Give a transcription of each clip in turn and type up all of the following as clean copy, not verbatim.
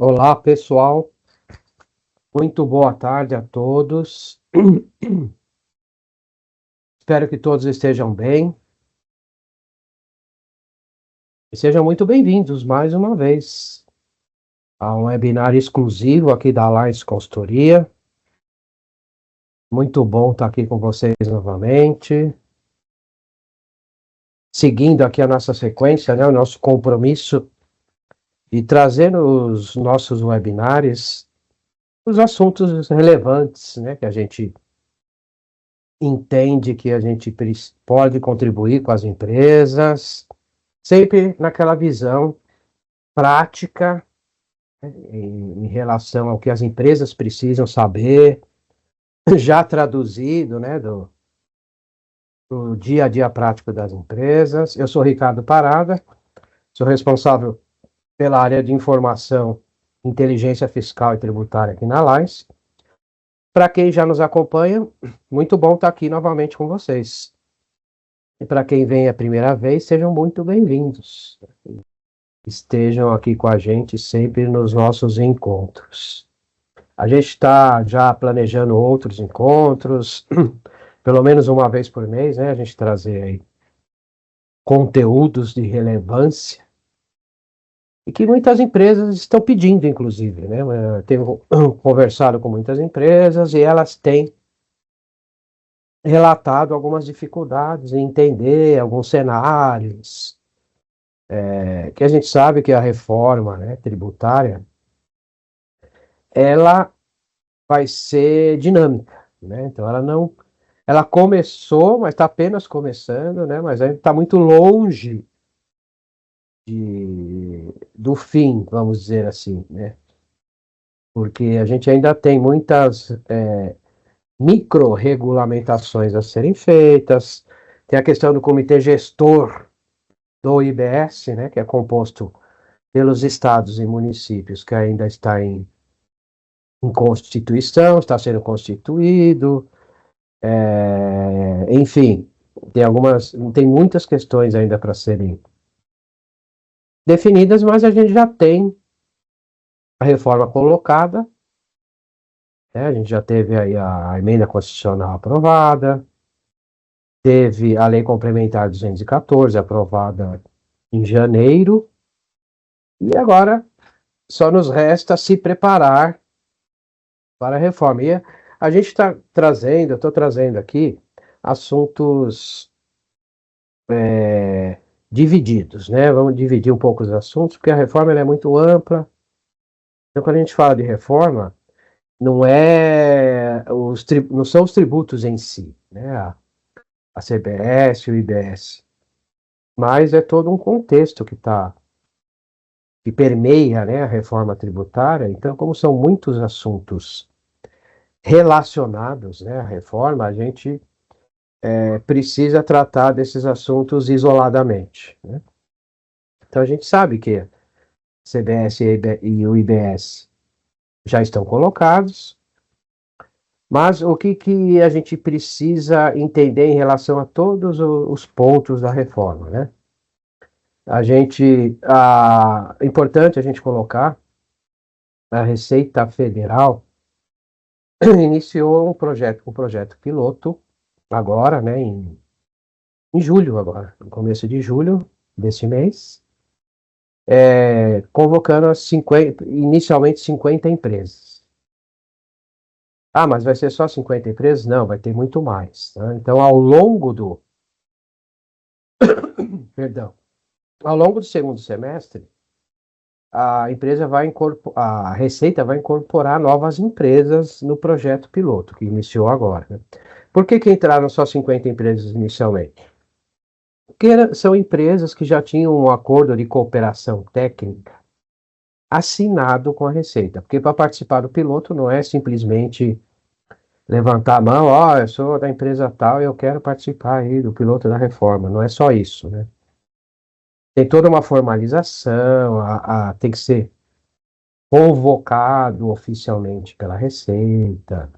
Olá, pessoal. Muito boa tarde a todos. Espero que todos estejam bem. E sejam muito bem-vindos mais uma vez a um webinar exclusivo aqui da Alliance Consultoria. Muito bom estar aqui com vocês novamente. Seguindo aqui a nossa sequência, o nosso compromisso e trazendo os nossos webinários, os assuntos relevantes, que a gente entende que a gente pode contribuir com as empresas, sempre naquela visão prática, em relação ao que as empresas precisam saber, já traduzido, do dia a dia prático das empresas. Eu sou Ricardo Parada, sou responsável pela área de informação, inteligência fiscal e tributária aqui na Alliance. Para quem já nos acompanha, muito bom estar aqui novamente com vocês. E para quem vem a primeira vez, sejam muito bem-vindos. Estejam aqui com a gente sempre nos nossos encontros. A gente está já planejando outros encontros, pelo menos uma vez por mês, a gente trazer aí conteúdos de relevância e que muitas empresas estão pedindo, inclusive, Eu tenho conversado com muitas empresas e elas têm relatado algumas dificuldades em entender alguns cenários, que a gente sabe que a reforma tributária, ela vai ser dinâmica, Então ela começou, mas está apenas começando, mas ainda está muito longe do fim, vamos dizer assim, Porque a gente ainda tem muitas micro-regulamentações a serem feitas, tem a questão do comitê gestor do IBS, que é composto pelos estados e municípios, que ainda está em constituição, está sendo constituído, enfim, tem muitas questões ainda para serem definidas, mas a gente já tem a reforma colocada, a gente já teve aí a emenda constitucional aprovada, teve a lei complementar 214 aprovada em janeiro, e agora só nos resta se preparar para a reforma. E a gente está trazendo, eu estou trazendo aqui assuntos divididos, Vamos dividir um pouco os assuntos, porque a reforma ela é muito ampla. Então, quando a gente fala de reforma, não são os tributos em si, a CBS, o IBS, mas é todo um contexto que permeia, a reforma tributária. Então, como são muitos assuntos relacionados, à reforma, a gente precisa tratar desses assuntos isoladamente, Então, a gente sabe que a CBS e o IBS já estão colocados, mas o que a gente precisa entender em relação a todos os pontos da reforma, É importante a gente colocar, a Receita Federal iniciou um projeto piloto agora, em julho agora, no começo de julho desse mês, convocando inicialmente 50 empresas. Ah, mas vai ser só 50 empresas? Não, vai ter muito mais. Então, ao longo do segundo semestre, a Receita vai incorporar novas empresas no projeto piloto, que iniciou agora. Por que entraram só 50 empresas inicialmente? Porque são empresas que já tinham um acordo de cooperação técnica assinado com a Receita. Porque para participar do piloto não é simplesmente levantar a mão, eu sou da empresa tal e eu quero participar aí do piloto da reforma. Não é só isso, Tem toda uma formalização, tem que ser convocado oficialmente pela Receita.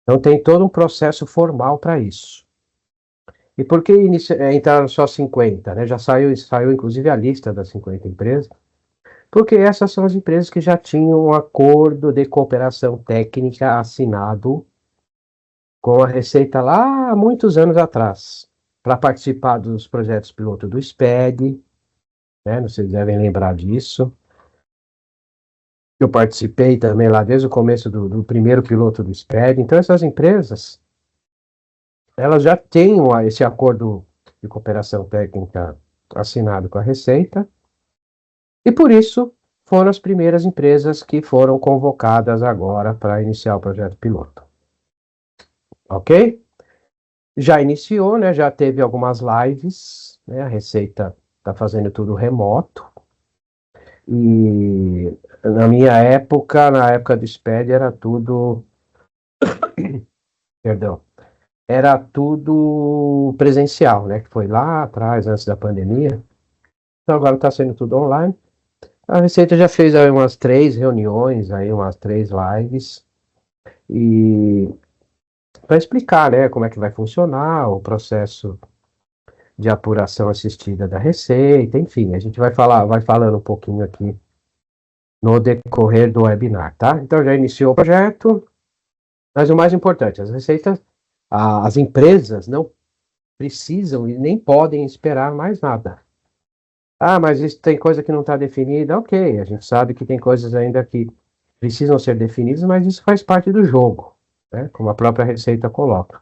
Então tem todo um processo formal para isso. E por que entraram só 50? Já saiu inclusive a lista das 50 empresas, Porque essas são as empresas que já tinham um acordo de cooperação técnica assinado com a Receita lá há muitos anos atrás, para participar dos projetos piloto do SPED, né? Vocês devem lembrar disso. Eu participei também lá desde o começo do primeiro piloto do SPED. Então, essas empresas, elas já têm esse acordo de cooperação técnica assinado com a Receita, e por isso foram as primeiras empresas que foram convocadas agora para iniciar o projeto piloto. Ok? Já iniciou, né? Já teve algumas lives, né? A Receita está fazendo tudo remoto. E na época do SPED, era tudo, perdão, era tudo presencial, né? Que foi lá atrás, antes da pandemia. Então agora está sendo tudo online. A Receita já fez aí umas 3 reuniões, aí umas 3 lives, e para explicar, né, como é que vai funcionar o processo de apuração assistida da Receita, enfim, a gente vai falando um pouquinho aqui no decorrer do webinar, tá? Então já iniciou o projeto, mas o mais importante, as empresas não precisam e nem podem esperar mais nada. Ah, mas isso tem coisa que não está definida, ok, a gente sabe que tem coisas ainda que precisam ser definidas, mas isso faz parte do jogo, né? Como a própria Receita coloca.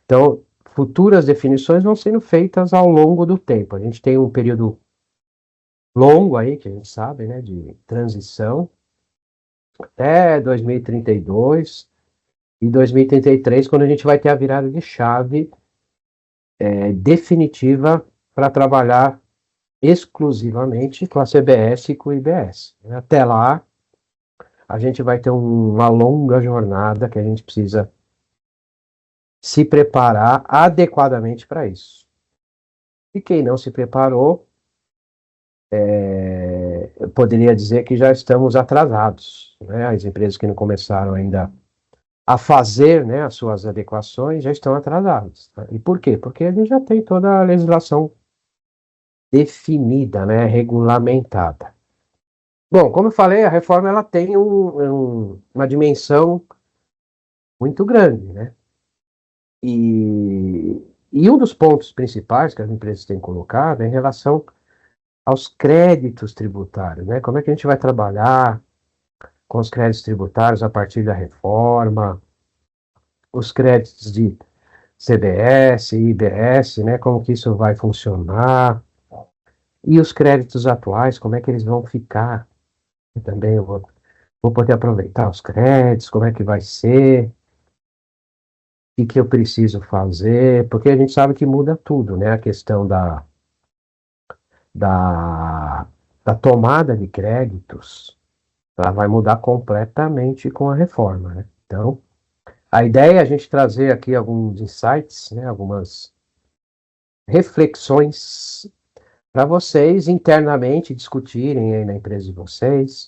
Então, futuras definições vão sendo feitas ao longo do tempo. A gente tem um período longo aí, que a gente sabe, né, de transição, até 2032 e 2033, quando a gente vai ter a virada de chave definitiva para trabalhar exclusivamente com a CBS e com o IBS. Até lá, a gente vai ter uma longa jornada que a gente precisa se preparar adequadamente para isso. E quem não se preparou, eu poderia dizer que já estamos atrasados, né? As empresas que não começaram ainda a fazer, né, as suas adequações já estão atrasadas. Tá? E por quê? Porque a gente já tem toda a legislação definida, né, regulamentada. Bom, como eu falei, a reforma ela tem uma dimensão muito grande, né? E um dos pontos principais que as empresas têm colocado é em relação aos créditos tributários, né? Como é que a gente vai trabalhar com os créditos tributários a partir da reforma, os créditos de CBS, IBS, né? Como que isso vai funcionar, e os créditos atuais, como é que eles vão ficar? Também eu vou poder aproveitar os créditos, como é que vai ser, o que eu preciso fazer, porque a gente sabe que muda tudo, né? A questão da, da tomada de créditos, ela vai mudar completamente com a reforma, né? Então, a ideia é a gente trazer aqui alguns insights, né? Algumas reflexões para vocês internamente discutirem aí na empresa de vocês.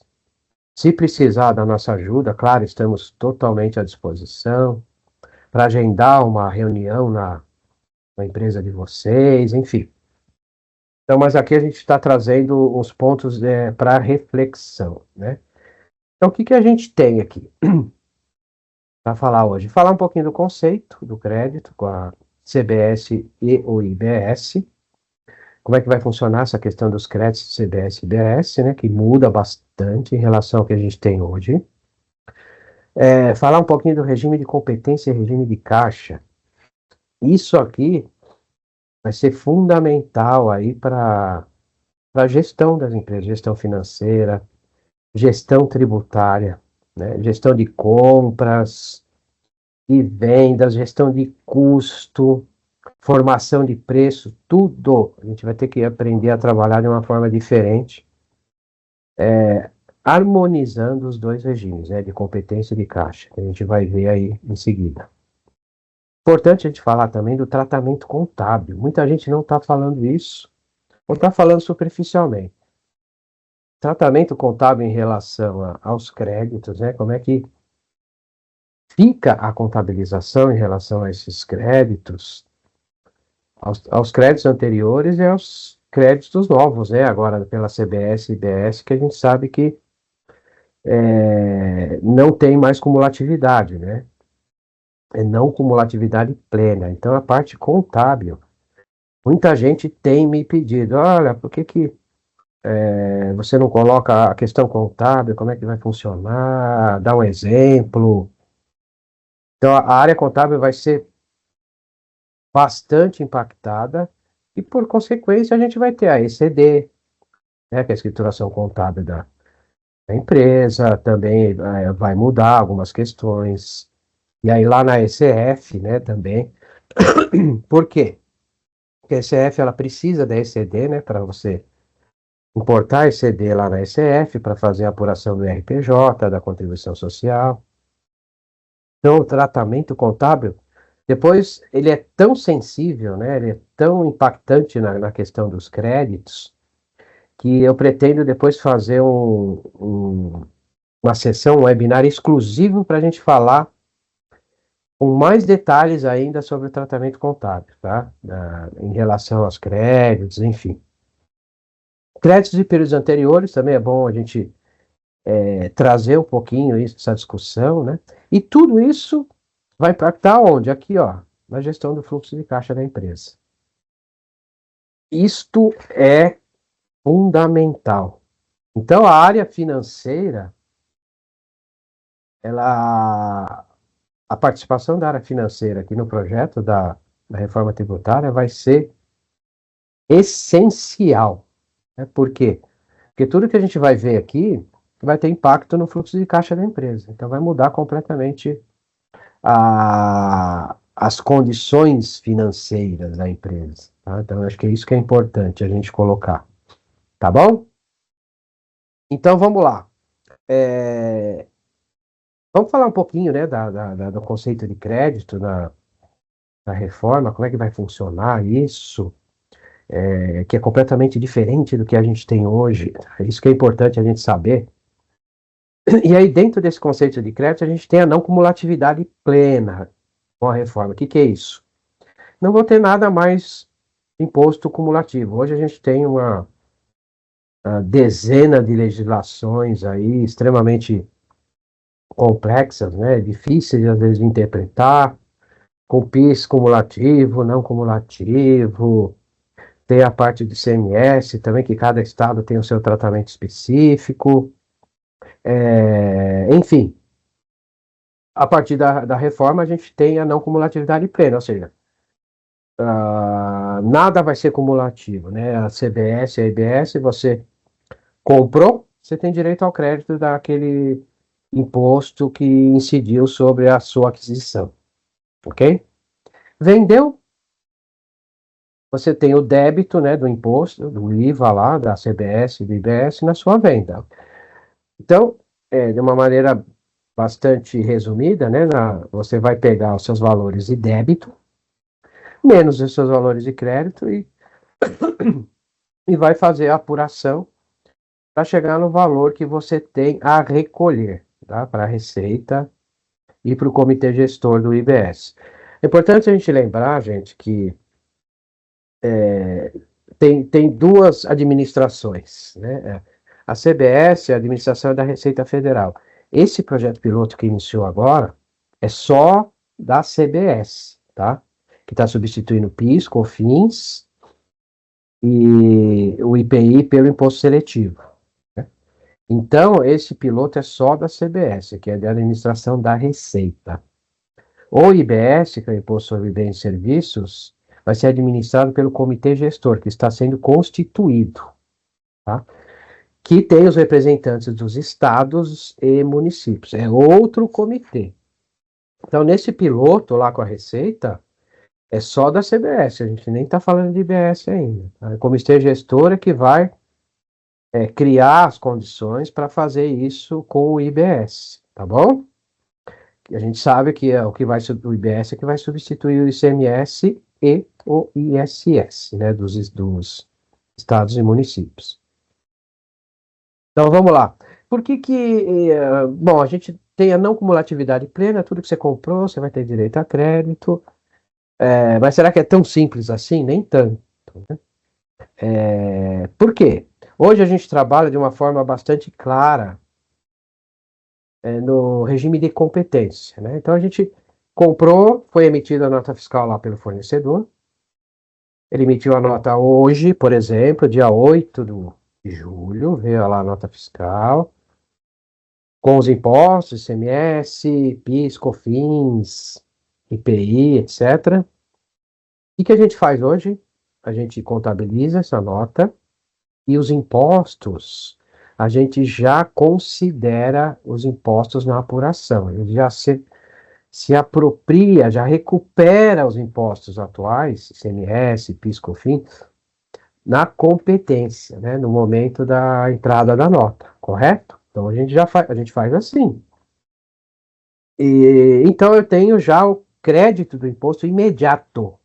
Se precisar da nossa ajuda, claro, estamos totalmente à disposição para agendar uma reunião na empresa de vocês, enfim. Então, mas aqui a gente está trazendo os pontos para reflexão, né? Então, o que a gente tem aqui para falar hoje? Falar um pouquinho do conceito do crédito com a CBS e o IBS. Como é que vai funcionar essa questão dos créditos CBS e IBS, né? Que muda bastante em relação ao que a gente tem hoje. Falar um pouquinho do regime de competência e regime de caixa. Isso aqui vai ser fundamental aí para a gestão das empresas, gestão financeira, gestão tributária, né? Gestão de compras e vendas, gestão de custo, formação de preço, tudo. A gente vai ter que aprender a trabalhar de uma forma diferente, harmonizando os dois regimes, né? De competência e de caixa, que a gente vai ver aí em seguida. Importante a gente falar também do tratamento contábil. Muita gente não está falando isso, ou está falando superficialmente. Tratamento contábil em relação aos créditos, né? Como é que fica a contabilização em relação a esses créditos, aos créditos anteriores e aos créditos novos, né? Agora pela CBS e IBS, que a gente sabe que não tem mais cumulatividade, né? É não cumulatividade plena. Então, a parte contábil, muita gente tem me pedido, olha, por que que você não coloca a questão contábil, como é que vai funcionar, dá um exemplo. Então, a área contábil vai ser bastante impactada e, por consequência, a gente vai ter a ECD, né, que é a escrituração contábil da empresa, também vai mudar algumas questões. E aí lá na ECF, né, também. Por quê? Porque a ECF ela precisa da ECD, né, para você importar a ECD lá na ECF para fazer a apuração do RPJ, da contribuição social. Então, o tratamento contábil, depois, ele é tão sensível, né, ele é tão impactante na questão dos créditos, que eu pretendo depois fazer uma sessão, um webinar exclusivo para a gente falar com mais detalhes ainda sobre o tratamento contábil, tá? Em relação aos créditos, enfim. Créditos de períodos anteriores também é bom a gente trazer um pouquinho isso, essa discussão, né? E tudo isso vai impactar onde? Aqui, ó, na gestão do fluxo de caixa da empresa. Isto é fundamental. Então, a área financeira, a participação da área financeira aqui no projeto da reforma tributária vai ser essencial. Né? Por quê? Porque tudo que a gente vai ver aqui vai ter impacto no fluxo de caixa da empresa. Então, vai mudar completamente as condições financeiras da empresa. Tá? Então, acho que é isso que é importante a gente colocar. Tá bom? Então, vamos lá. Vamos falar um pouquinho, né, do conceito de crédito na reforma, como é que vai funcionar isso, que é completamente diferente do que a gente tem hoje. É isso que é importante a gente saber. E aí, dentro desse conceito de crédito, a gente tem a não cumulatividade plena com a reforma. O que é isso? Não vou ter nada mais imposto cumulativo. Hoje a gente tem uma dezena de legislações aí extremamente complexas, né, difíceis às vezes de interpretar, com PIS cumulativo, não cumulativo, tem a parte do ICMS também, que cada estado tem o seu tratamento específico, enfim, a partir da reforma a gente tem a não cumulatividade plena, ou seja, nada vai ser cumulativo, né? A CBS, a IBS, você comprou, você tem direito ao crédito daquele imposto que incidiu sobre a sua aquisição, ok? Vendeu, você tem o débito, né, do imposto, do IVA lá, da CBS, do IBS, na sua venda. Então, de uma maneira bastante resumida, né, você vai pegar os seus valores de débito, menos os seus valores de crédito e vai fazer a apuração para chegar no valor que você tem a recolher, tá, para a Receita e para o Comitê Gestor do IBS. É importante a gente lembrar, gente, que tem duas administrações, né? A CBS, a administração é da Receita Federal. Esse projeto piloto que iniciou agora é só da CBS, tá? Que está substituindo PIS, COFINS e o IPI pelo imposto seletivo. Né? Então, esse piloto é só da CBS, que é da administração da Receita. O IBS, que é o Imposto sobre Bens e Serviços, vai ser administrado pelo Comitê Gestor, que está sendo constituído, tá? Que tem os representantes dos estados e municípios. É outro comitê. Então, nesse piloto lá com a Receita, é só da CBS, a gente nem está falando de IBS ainda. Tá? O Comitê Gestor é que vai criar as condições para fazer isso com o IBS, tá bom? E a gente sabe que o o IBS é que vai substituir o ICMS e o ISS, né, dos estados e municípios. Então vamos lá. Por que bom, a gente tem a não cumulatividade plena, tudo que você comprou, você vai ter direito a crédito, mas será que é tão simples assim? Nem tanto. Né? Por quê? Hoje a gente trabalha de uma forma bastante clara no regime de competência, né? Então a gente comprou, foi emitida a nota fiscal lá pelo fornecedor, ele emitiu a nota hoje, por exemplo, dia 8 de julho, veio lá a nota fiscal, com os impostos, ICMS, PIS, COFINS, IPI, etc. O que a gente faz hoje? A gente contabiliza essa nota e os impostos, a gente já considera os impostos na apuração. Ele já se apropria, já recupera os impostos atuais, ICMS, PIS, COFINS, na competência, né, no momento da entrada da nota, correto? Então a gente faz assim. Então eu tenho já o crédito do imposto imediato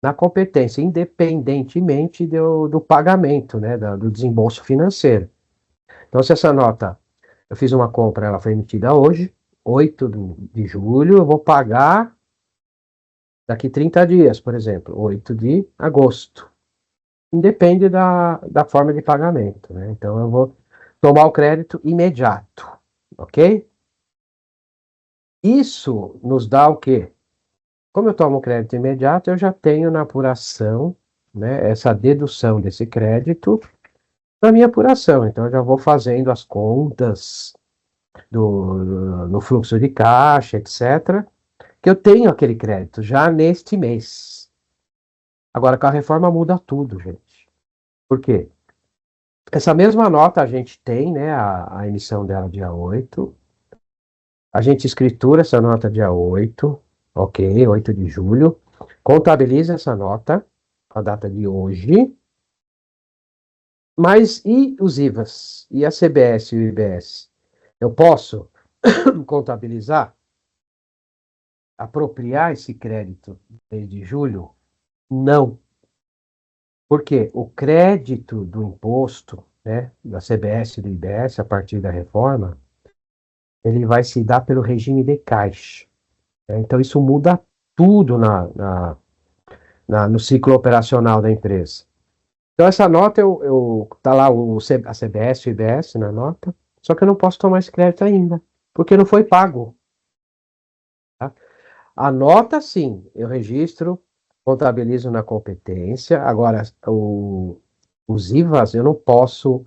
na competência, independentemente do pagamento, né, do desembolso financeiro. Então, se essa nota, eu fiz uma compra, ela foi emitida hoje, 8 de julho, eu vou pagar daqui 30 dias, por exemplo, 8 de agosto. Independe da forma de pagamento, né? Então, eu vou tomar o crédito imediato, ok? Isso nos dá o quê? Como eu tomo o crédito imediato, eu já tenho na apuração, né, essa dedução desse crédito na minha apuração. Então, eu já vou fazendo as contas no fluxo de caixa, etc., que eu tenho aquele crédito já neste mês. Agora, com a reforma muda tudo, gente. Por quê? Essa mesma nota a gente tem, né, a emissão dela dia 8. A gente escritura essa nota dia 8, ok, 8 de julho. Contabiliza essa nota, a data de hoje. Mas e os IVAs? E a CBS e o IBS? Eu posso contabilizar, apropriar esse crédito desde julho? Não. Porque o crédito do imposto, né, da CBS e do IBS, a partir da reforma, ele vai se dar pelo regime de caixa, né? Então, isso muda tudo no ciclo operacional da empresa. Então, essa nota, tá lá a CBS e o IBS na nota, só que eu não posso tomar esse crédito ainda, porque não foi pago. Tá? A nota, sim, eu registro, contabilizo na competência. Agora, os IVAs eu não posso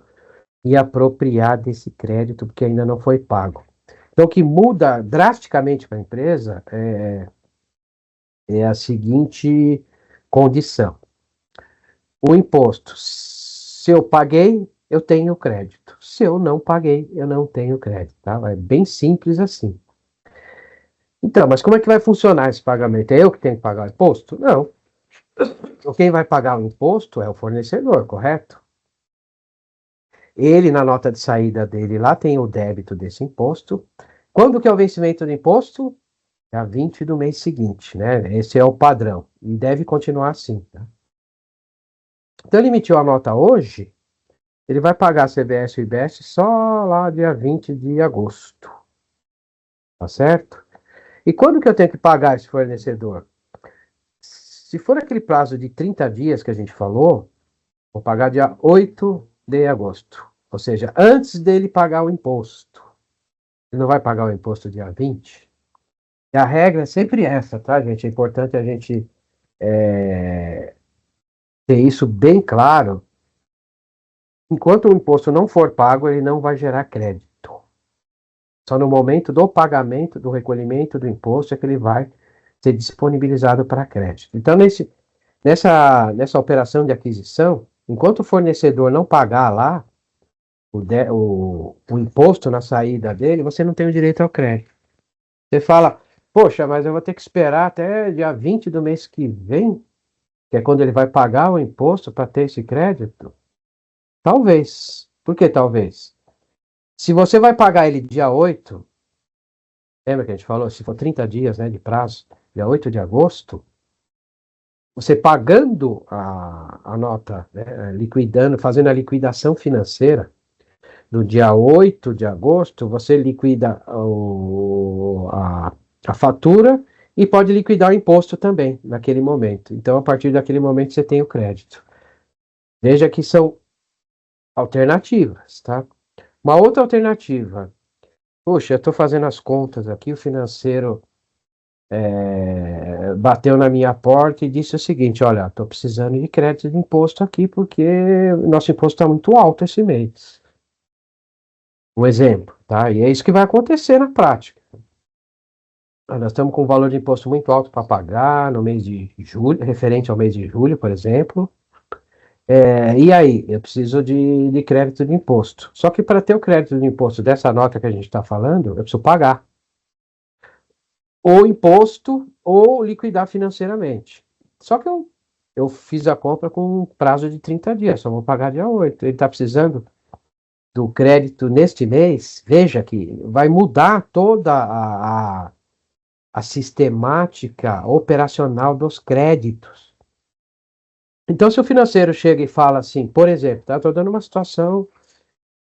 me apropriar desse crédito porque ainda não foi pago. Então, o que muda drasticamente para a empresa é a seguinte condição: o imposto, se eu paguei, eu tenho crédito. Se eu não paguei, eu não tenho crédito. Tá? É bem simples assim. Então, mas como é que vai funcionar esse pagamento? É eu que tenho que pagar o imposto? Não. Quem vai pagar o imposto é o fornecedor, correto? Ele, na nota de saída dele, lá tem o débito desse imposto. Quando que é o vencimento do imposto? É a 20 do mês seguinte, né? Esse é o padrão. E deve continuar assim, tá? Então, ele emitiu a nota hoje, ele vai pagar a CBS e o IBS só lá dia 20 de agosto. Tá certo? E quando que eu tenho que pagar esse fornecedor? Se for aquele prazo de 30 dias que a gente falou, vou pagar dia 8 de agosto. Ou seja, antes dele pagar o imposto. Ele não vai pagar o imposto dia 20. E a regra é sempre essa, tá, gente? É importante a gente ter isso bem claro. Enquanto o imposto não for pago, ele não vai gerar crédito. Só no momento do pagamento, do recolhimento do imposto, é que ele vai ser disponibilizado para crédito. Então, nessa operação de aquisição, enquanto o fornecedor não pagar lá o imposto na saída dele, você não tem o direito ao crédito. Você fala, poxa, mas eu vou ter que esperar até dia 20 do mês que vem, que é quando ele vai pagar o imposto para ter esse crédito? Talvez. Por que talvez? Se você vai pagar ele dia 8, lembra que a gente falou, se for 30 dias, né, de prazo, dia 8 de agosto, você pagando a nota, né, liquidando, fazendo a liquidação financeira, no dia 8 de agosto, você liquida a fatura e pode liquidar o imposto também, naquele momento. Então, a partir daquele momento, você tem o crédito. Veja que são alternativas, tá? Uma outra alternativa, poxa, eu estou fazendo as contas aqui, o financeiro bateu na minha porta e disse o seguinte: olha, estou precisando de crédito de imposto aqui porque o nosso imposto está muito alto esse mês. Um exemplo, tá? E é isso que vai acontecer na prática. Nós estamos com um valor de imposto muito alto para pagar no mês de julho, referente ao mês de julho, por exemplo. E aí, eu preciso de crédito de imposto. Só que para ter o crédito de imposto dessa nota que a gente está falando, eu preciso pagar ou imposto ou liquidar financeiramente. Só que eu fiz a compra com um prazo de 30 dias, só vou pagar dia 8. Ele está precisando do crédito neste mês. Veja que vai mudar toda a sistemática operacional dos créditos. Então, se o financeiro chega e fala assim, por exemplo, tá? Estou dando uma situação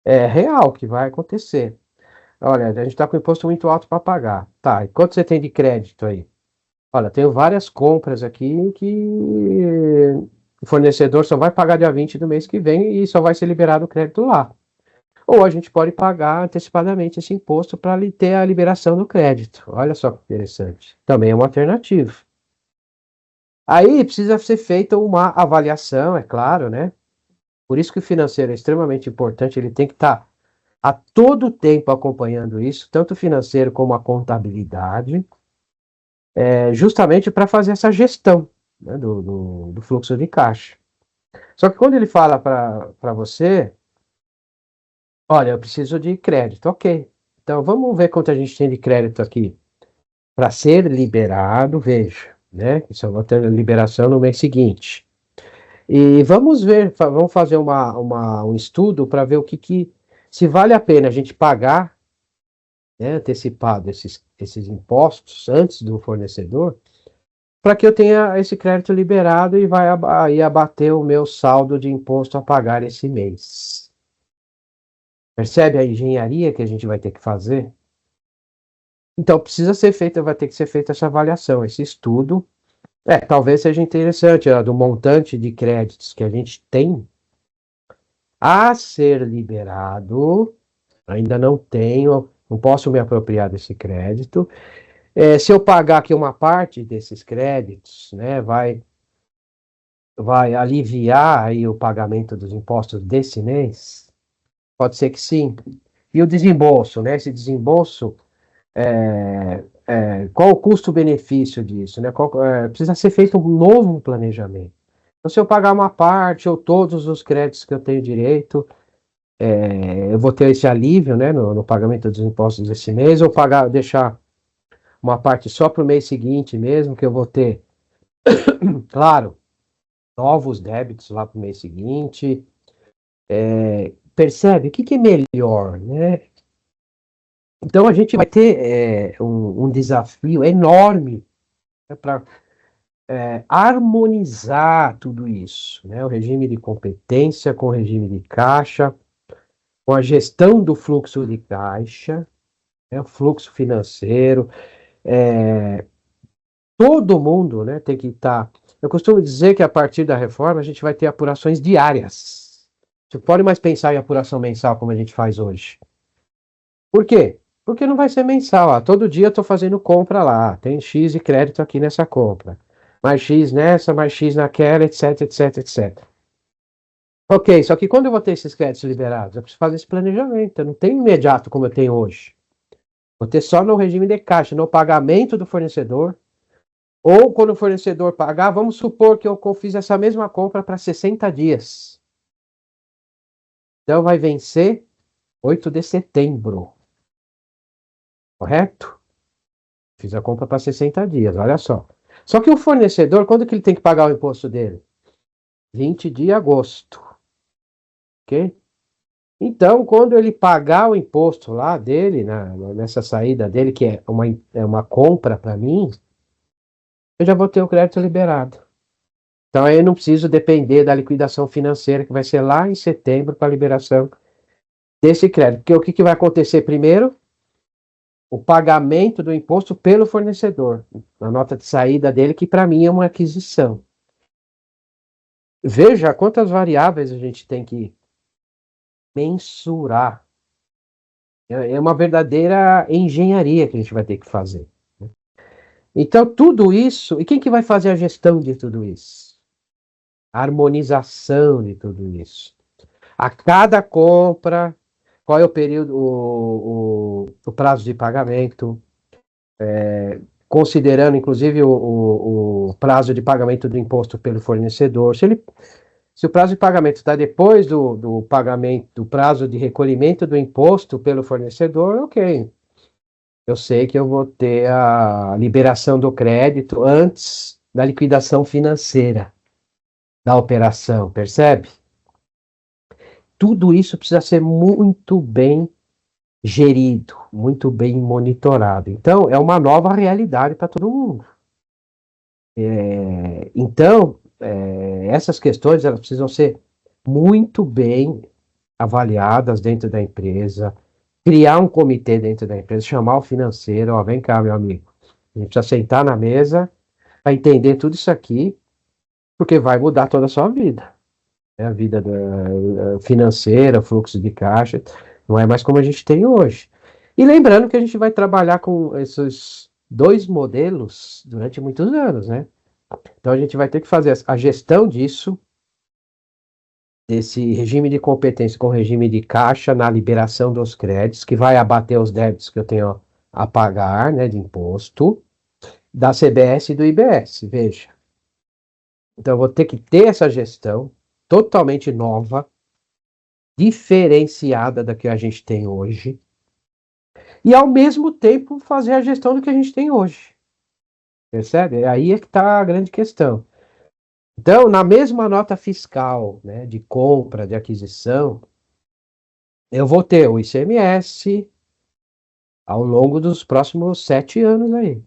real que vai acontecer. Olha, a gente está com o imposto muito alto para pagar. Tá, e quanto você tem de crédito aí? Olha, tenho várias compras aqui que o fornecedor só vai pagar dia 20 do mês que vem e só vai ser liberado o crédito lá. Ou a gente pode pagar antecipadamente esse imposto para ter a liberação do crédito. Olha só que interessante. Também é uma alternativa. Aí precisa ser feita uma avaliação, é claro, né? Por isso que o financeiro é extremamente importante, ele tem que estar a todo tempo acompanhando isso, tanto o financeiro como a contabilidade, justamente para fazer essa gestão, né, do fluxo de caixa. Só que quando ele fala para você, olha, eu preciso de crédito, ok. Então vamos ver quanto a gente tem de crédito aqui para ser liberado, veja, né? Isso eu vou ter liberação no mês seguinte. E vamos ver, vamos fazer um estudo para ver se vale a pena a gente pagar, né, antecipado esses impostos antes do fornecedor, para que eu tenha esse crédito liberado e vai aí abater o meu saldo de imposto a pagar esse mês. Percebe a engenharia que a gente vai ter que fazer? Então precisa ser feita, vai ter que ser feita essa avaliação, esse estudo. Talvez seja interessante, do montante de créditos que a gente tem a ser liberado, ainda não tenho, não posso me apropriar desse crédito. Se eu pagar aqui uma parte desses créditos, né, vai aliviar aí o pagamento dos impostos desse mês? Pode ser que sim. E o desembolso, né? Esse desembolso, qual o custo-benefício disso, né? Precisa ser feito um novo planejamento. Então, se eu pagar uma parte ou todos os créditos que eu tenho direito, eu vou ter esse alívio, né, no pagamento dos impostos desse mês, ou deixar uma parte só para o mês seguinte mesmo, que eu vou ter, claro, novos débitos lá para o mês seguinte. Percebe? O que é melhor, né? Então a gente vai ter um desafio enorme, né, para harmonizar tudo isso, né? O regime de competência com o regime de caixa, com a gestão do fluxo de caixa, né, o fluxo financeiro. Todo mundo, né, tem que estar. Eu costumo dizer que a partir da reforma a gente vai ter apurações diárias. Você pode mais pensar em apuração mensal como a gente faz hoje. Por quê? Porque não vai ser mensal. Todo dia eu estou fazendo compra lá. Tem X de crédito aqui nessa compra. Mais X nessa, mais X naquela, etc, etc, etc. Ok, só que quando eu vou ter esses créditos liberados, eu preciso fazer esse planejamento. Eu não tenho imediato como eu tenho hoje. Vou ter só no regime de caixa, no pagamento do fornecedor. Ou quando o fornecedor pagar, vamos supor que eu fiz essa mesma compra para 60 dias. Então vai vencer 8 de setembro. Correto? Fiz a compra para 60 dias, olha só. Só que o fornecedor, quando que ele tem que pagar o imposto dele? 20 de agosto. Ok? Então, quando ele pagar o imposto lá dele, nessa saída dele, que é uma compra para mim, eu já vou ter o crédito liberado. Então, aí eu não preciso depender da liquidação financeira, que vai ser lá em setembro para a liberação desse crédito. Porque o que vai acontecer primeiro? O pagamento do imposto pelo fornecedor, a nota de saída dele, que para mim é uma aquisição. Veja quantas variáveis a gente tem que mensurar. É uma verdadeira engenharia que a gente vai ter que fazer. Então, tudo isso, e quem que vai fazer a gestão de tudo isso? A harmonização de tudo isso. A cada compra, qual é o período, o prazo de pagamento, considerando inclusive o prazo de pagamento do imposto pelo fornecedor. Se o prazo de pagamento está depois do pagamento, do prazo de recolhimento do imposto pelo fornecedor, ok. Eu sei que eu vou ter a liberação do crédito antes da liquidação financeira da operação, percebe? Tudo isso precisa ser muito bem gerido, muito bem monitorado. Então, é uma nova realidade para todo mundo. Então, essas questões elas precisam ser muito bem avaliadas dentro da empresa, criar um comitê dentro da empresa, chamar o financeiro, ó, vem cá, meu amigo, a gente precisa sentar na mesa para entender tudo isso aqui, porque vai mudar toda a sua vida. Né? A vida financeira, fluxo de caixa, não é mais como a gente tem hoje. E lembrando que a gente vai trabalhar com esses dois modelos durante muitos anos, né? Então a gente vai ter que fazer a gestão disso, desse regime de competência com regime de caixa na liberação dos créditos, que vai abater os débitos que eu tenho a pagar, né, de imposto, da CBS e do IBS, veja. Então eu vou ter que ter essa gestão totalmente nova, diferenciada da que a gente tem hoje, e ao mesmo tempo fazer a gestão do que a gente tem hoje. Percebe? Aí é que está a grande questão. Então, na mesma nota fiscal, né, de compra, de aquisição, eu vou ter o ICMS ao longo dos próximos 7 anos aí.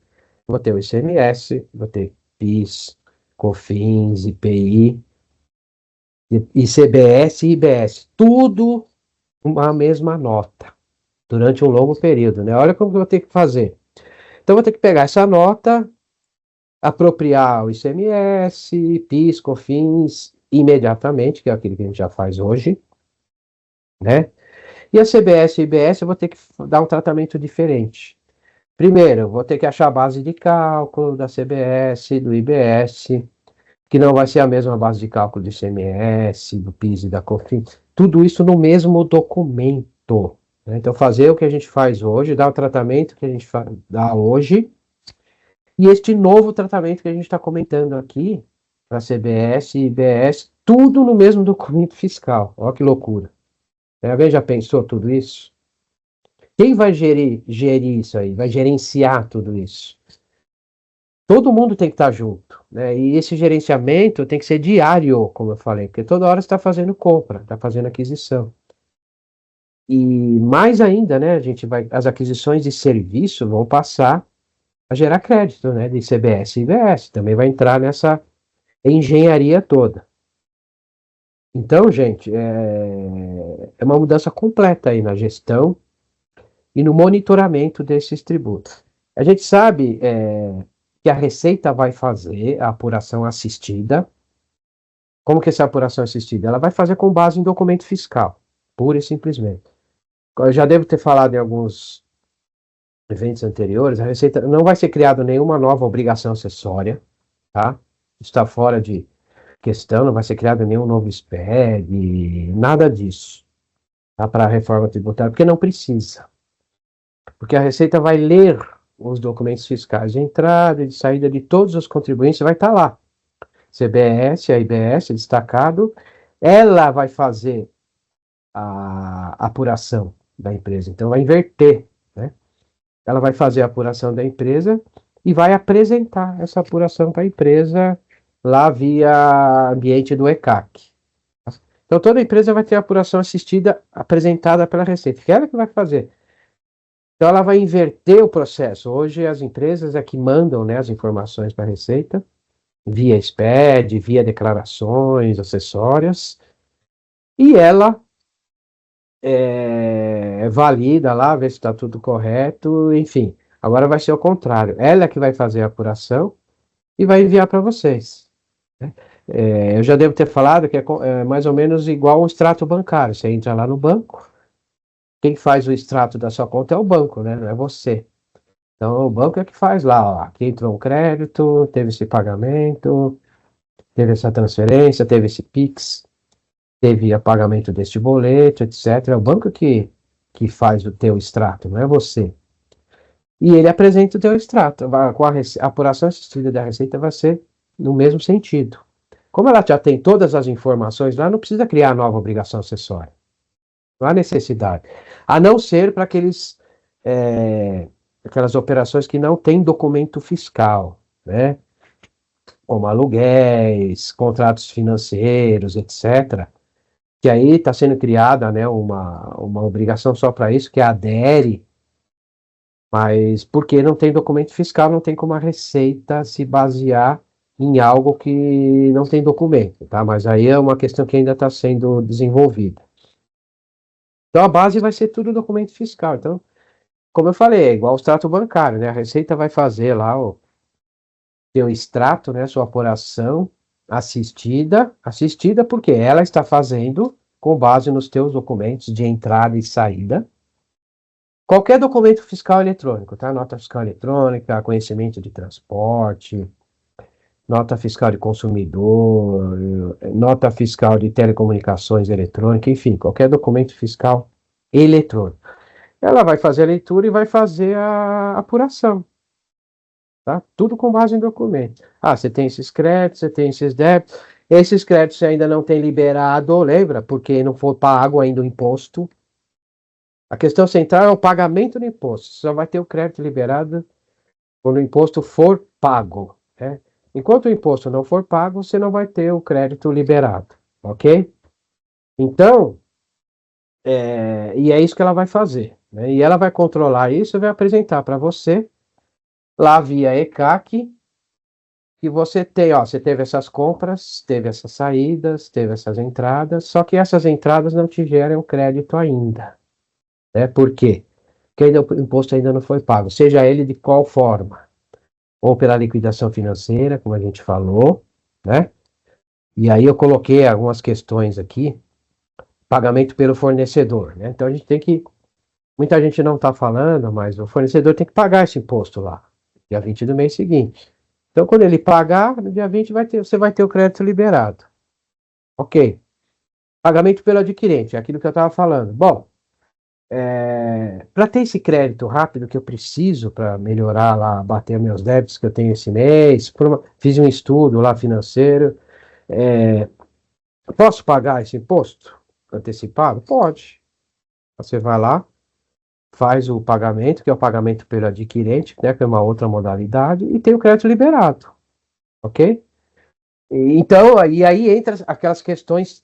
Vou ter o ICMS, vou ter PIS, COFINS, IPI, ICBS e IBS. Tudo uma mesma nota, durante um longo período, né? Olha como eu vou ter que fazer. Então, eu vou ter que pegar essa nota, apropriar o ICMS, PIS, COFINS, imediatamente, que é aquilo que a gente já faz hoje, né? E a CBS e IBS eu vou ter que dar um tratamento diferente. Primeiro, eu vou ter que achar a base de cálculo da CBS, do IBS, que não vai ser a mesma base de cálculo do ICMS, do PIS e da COFINS. Tudo isso no mesmo documento. Né? Então, fazer o que a gente faz hoje, dar o tratamento que a gente dá hoje, e este novo tratamento que a gente está comentando aqui, para CBS e IBS, tudo no mesmo documento fiscal. Olha que loucura. Alguém já pensou tudo isso? Quem vai gerir isso aí? Vai gerenciar tudo isso? Todo mundo tem que estar junto, né? E esse gerenciamento tem que ser diário, como eu falei, porque toda hora você está fazendo compra, está fazendo aquisição. E mais ainda, né? As aquisições de serviço vão passar a gerar crédito, né? De CBS e IBS, também vai entrar nessa engenharia toda. Então, gente, é uma mudança completa aí na gestão e no monitoramento desses tributos. A gente sabe que a Receita vai fazer a apuração assistida. Como que essa apuração assistida? Ela vai fazer com base em documento fiscal, pura e simplesmente. Eu já devo ter falado em alguns eventos anteriores, a Receita não vai ser criada nenhuma nova obrigação acessória, tá? Está fora de questão, não vai ser criado nenhum novo SPED, nada disso, tá? Para a reforma tributária, porque não precisa. Porque a Receita vai ler os documentos fiscais de entrada e de saída de todos os contribuintes, vai estar lá. CBS, a IBS, destacado, ela vai fazer a apuração da empresa. Então, vai inverter, né? Ela vai fazer a apuração da empresa e vai apresentar essa apuração para a empresa lá via ambiente do ECAC. Então, toda empresa vai ter a apuração assistida apresentada pela Receita, que é ela que vai fazer. Então, ela vai inverter o processo. Hoje, as empresas é que mandam, né, as informações para a Receita, via SPED, via declarações acessórias, e ela valida lá, vê se está tudo correto, enfim. Agora vai ser o contrário. Ela é que vai fazer a apuração e vai enviar para vocês. Né? Eu já devo ter falado que é mais ou menos igual um extrato bancário. Você entra lá no banco, quem faz o extrato da sua conta é o banco, né? Não é você. Então, o banco é que faz lá, ó, aqui entrou um crédito, teve esse pagamento, teve essa transferência, teve esse Pix, teve o pagamento deste boleto, etc. É o banco que faz o teu extrato, não é você. E ele apresenta o teu extrato. Com a apuração assistida da Receita vai ser no mesmo sentido. Como ela já tem todas as informações lá, não precisa criar nova obrigação acessória. Não há necessidade. A não ser para aquelas operações que não têm documento fiscal, né? Como aluguéis, contratos financeiros, etc. Que aí está sendo criada, né, uma obrigação só para isso, que é a DERE, mas porque não tem documento fiscal, não tem como a Receita se basear em algo que não tem documento, tá? Mas aí é uma questão que ainda está sendo desenvolvida. Então a base vai ser tudo documento fiscal. Então, como eu falei, é igual o extrato bancário, né? A Receita vai fazer lá o seu extrato, né? Sua apuração assistida porque ela está fazendo com base nos teus documentos de entrada e saída. Qualquer documento fiscal eletrônico, tá? Nota fiscal eletrônica, conhecimento de transporte, nota fiscal de consumidor, nota fiscal de telecomunicações eletrônicas, enfim, qualquer documento fiscal eletrônico. Ela vai fazer a leitura e vai fazer a apuração, tá? Tudo com base em documento. Ah, você tem esses créditos, você tem esses débitos. Esses créditos você ainda não tem liberado, lembra? Porque não foi pago ainda o imposto. A questão central é o pagamento do imposto. Você só vai ter o crédito liberado quando o imposto for pago, né? Enquanto o imposto não for pago, você não vai ter o crédito liberado, ok? Então, e é isso que ela vai fazer, né? E ela vai controlar isso e vai apresentar para você, lá via ECAC, que você tem, ó, você teve essas compras, teve essas saídas, teve essas entradas, só que essas entradas não te geram crédito ainda, né? Por quê? Porque ainda, o imposto ainda não foi pago, seja ele de qual forma, ou pela liquidação financeira, como a gente falou, né? E aí eu coloquei algumas questões aqui, pagamento pelo fornecedor, né? Então a gente tem que, muita gente não está falando, mas o fornecedor tem que pagar esse imposto lá, dia 20 do mês seguinte. Então quando ele pagar, no dia 20 você vai ter o crédito liberado. Ok. Pagamento pelo adquirente, é aquilo que eu estava falando. Bom, para ter esse crédito rápido que eu preciso para melhorar lá, bater meus débitos que eu tenho esse mês, fiz um estudo lá financeiro, posso pagar esse imposto antecipado? Pode. Você vai lá, faz o pagamento, que é o pagamento pelo adquirente, né, que é uma outra modalidade, e tem o crédito liberado, ok? Então, aí entra aquelas questões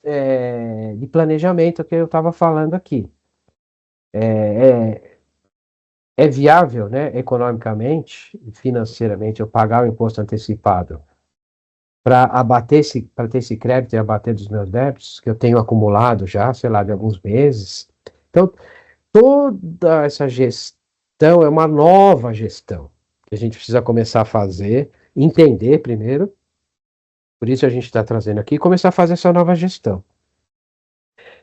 de planejamento que eu estava falando aqui. É viável, né, economicamente, financeiramente, eu pagar o imposto antecipado para ter esse crédito e abater dos meus débitos, que eu tenho acumulado já, sei lá, de alguns meses. Então, toda essa gestão é uma nova gestão que a gente precisa começar a fazer, entender primeiro, por isso a gente está trazendo aqui, e começar a fazer essa nova gestão.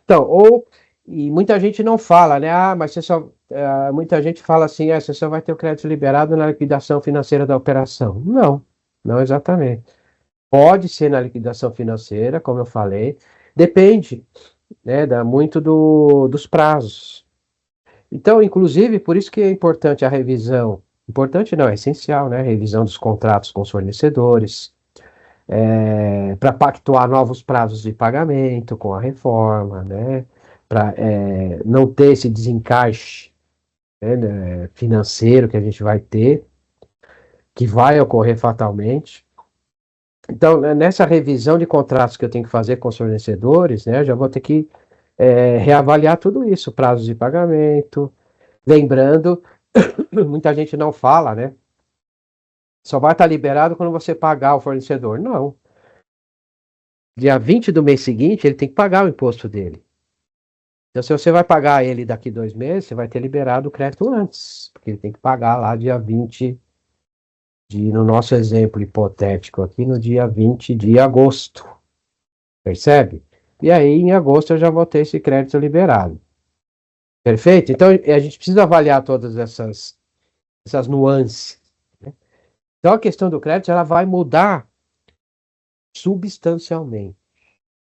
Então, e muita gente não fala, né? Ah, mas você só. Muita gente fala assim, você só vai ter o crédito liberado na liquidação financeira da operação. Não, não exatamente. Pode ser na liquidação financeira, como eu falei, depende, né, muito dos prazos. Então, inclusive, por isso que é importante a revisão. Importante não, é essencial, né? A revisão dos contratos com os fornecedores, para pactuar novos prazos de pagamento com a reforma, né? Para não ter esse desencaixe, né, financeiro que a gente vai ter, que vai ocorrer fatalmente. Então, né, nessa revisão de contratos que eu tenho que fazer com os fornecedores, né, eu já vou ter que reavaliar tudo isso, prazos de pagamento. Lembrando, muita gente não fala, né? Só vai estar liberado quando você pagar o fornecedor. Não. Dia 20 do mês seguinte, ele tem que pagar o imposto dele. Então, se você vai pagar ele daqui 2 meses, você vai ter liberado o crédito antes. Porque ele tem que pagar lá dia 20 no nosso exemplo hipotético aqui, no dia 20 de agosto. Percebe? E aí, em agosto, eu já vou ter esse crédito liberado. Perfeito? Então, a gente precisa avaliar todas essas nuances. Né? Então, a questão do crédito, ela vai mudar substancialmente,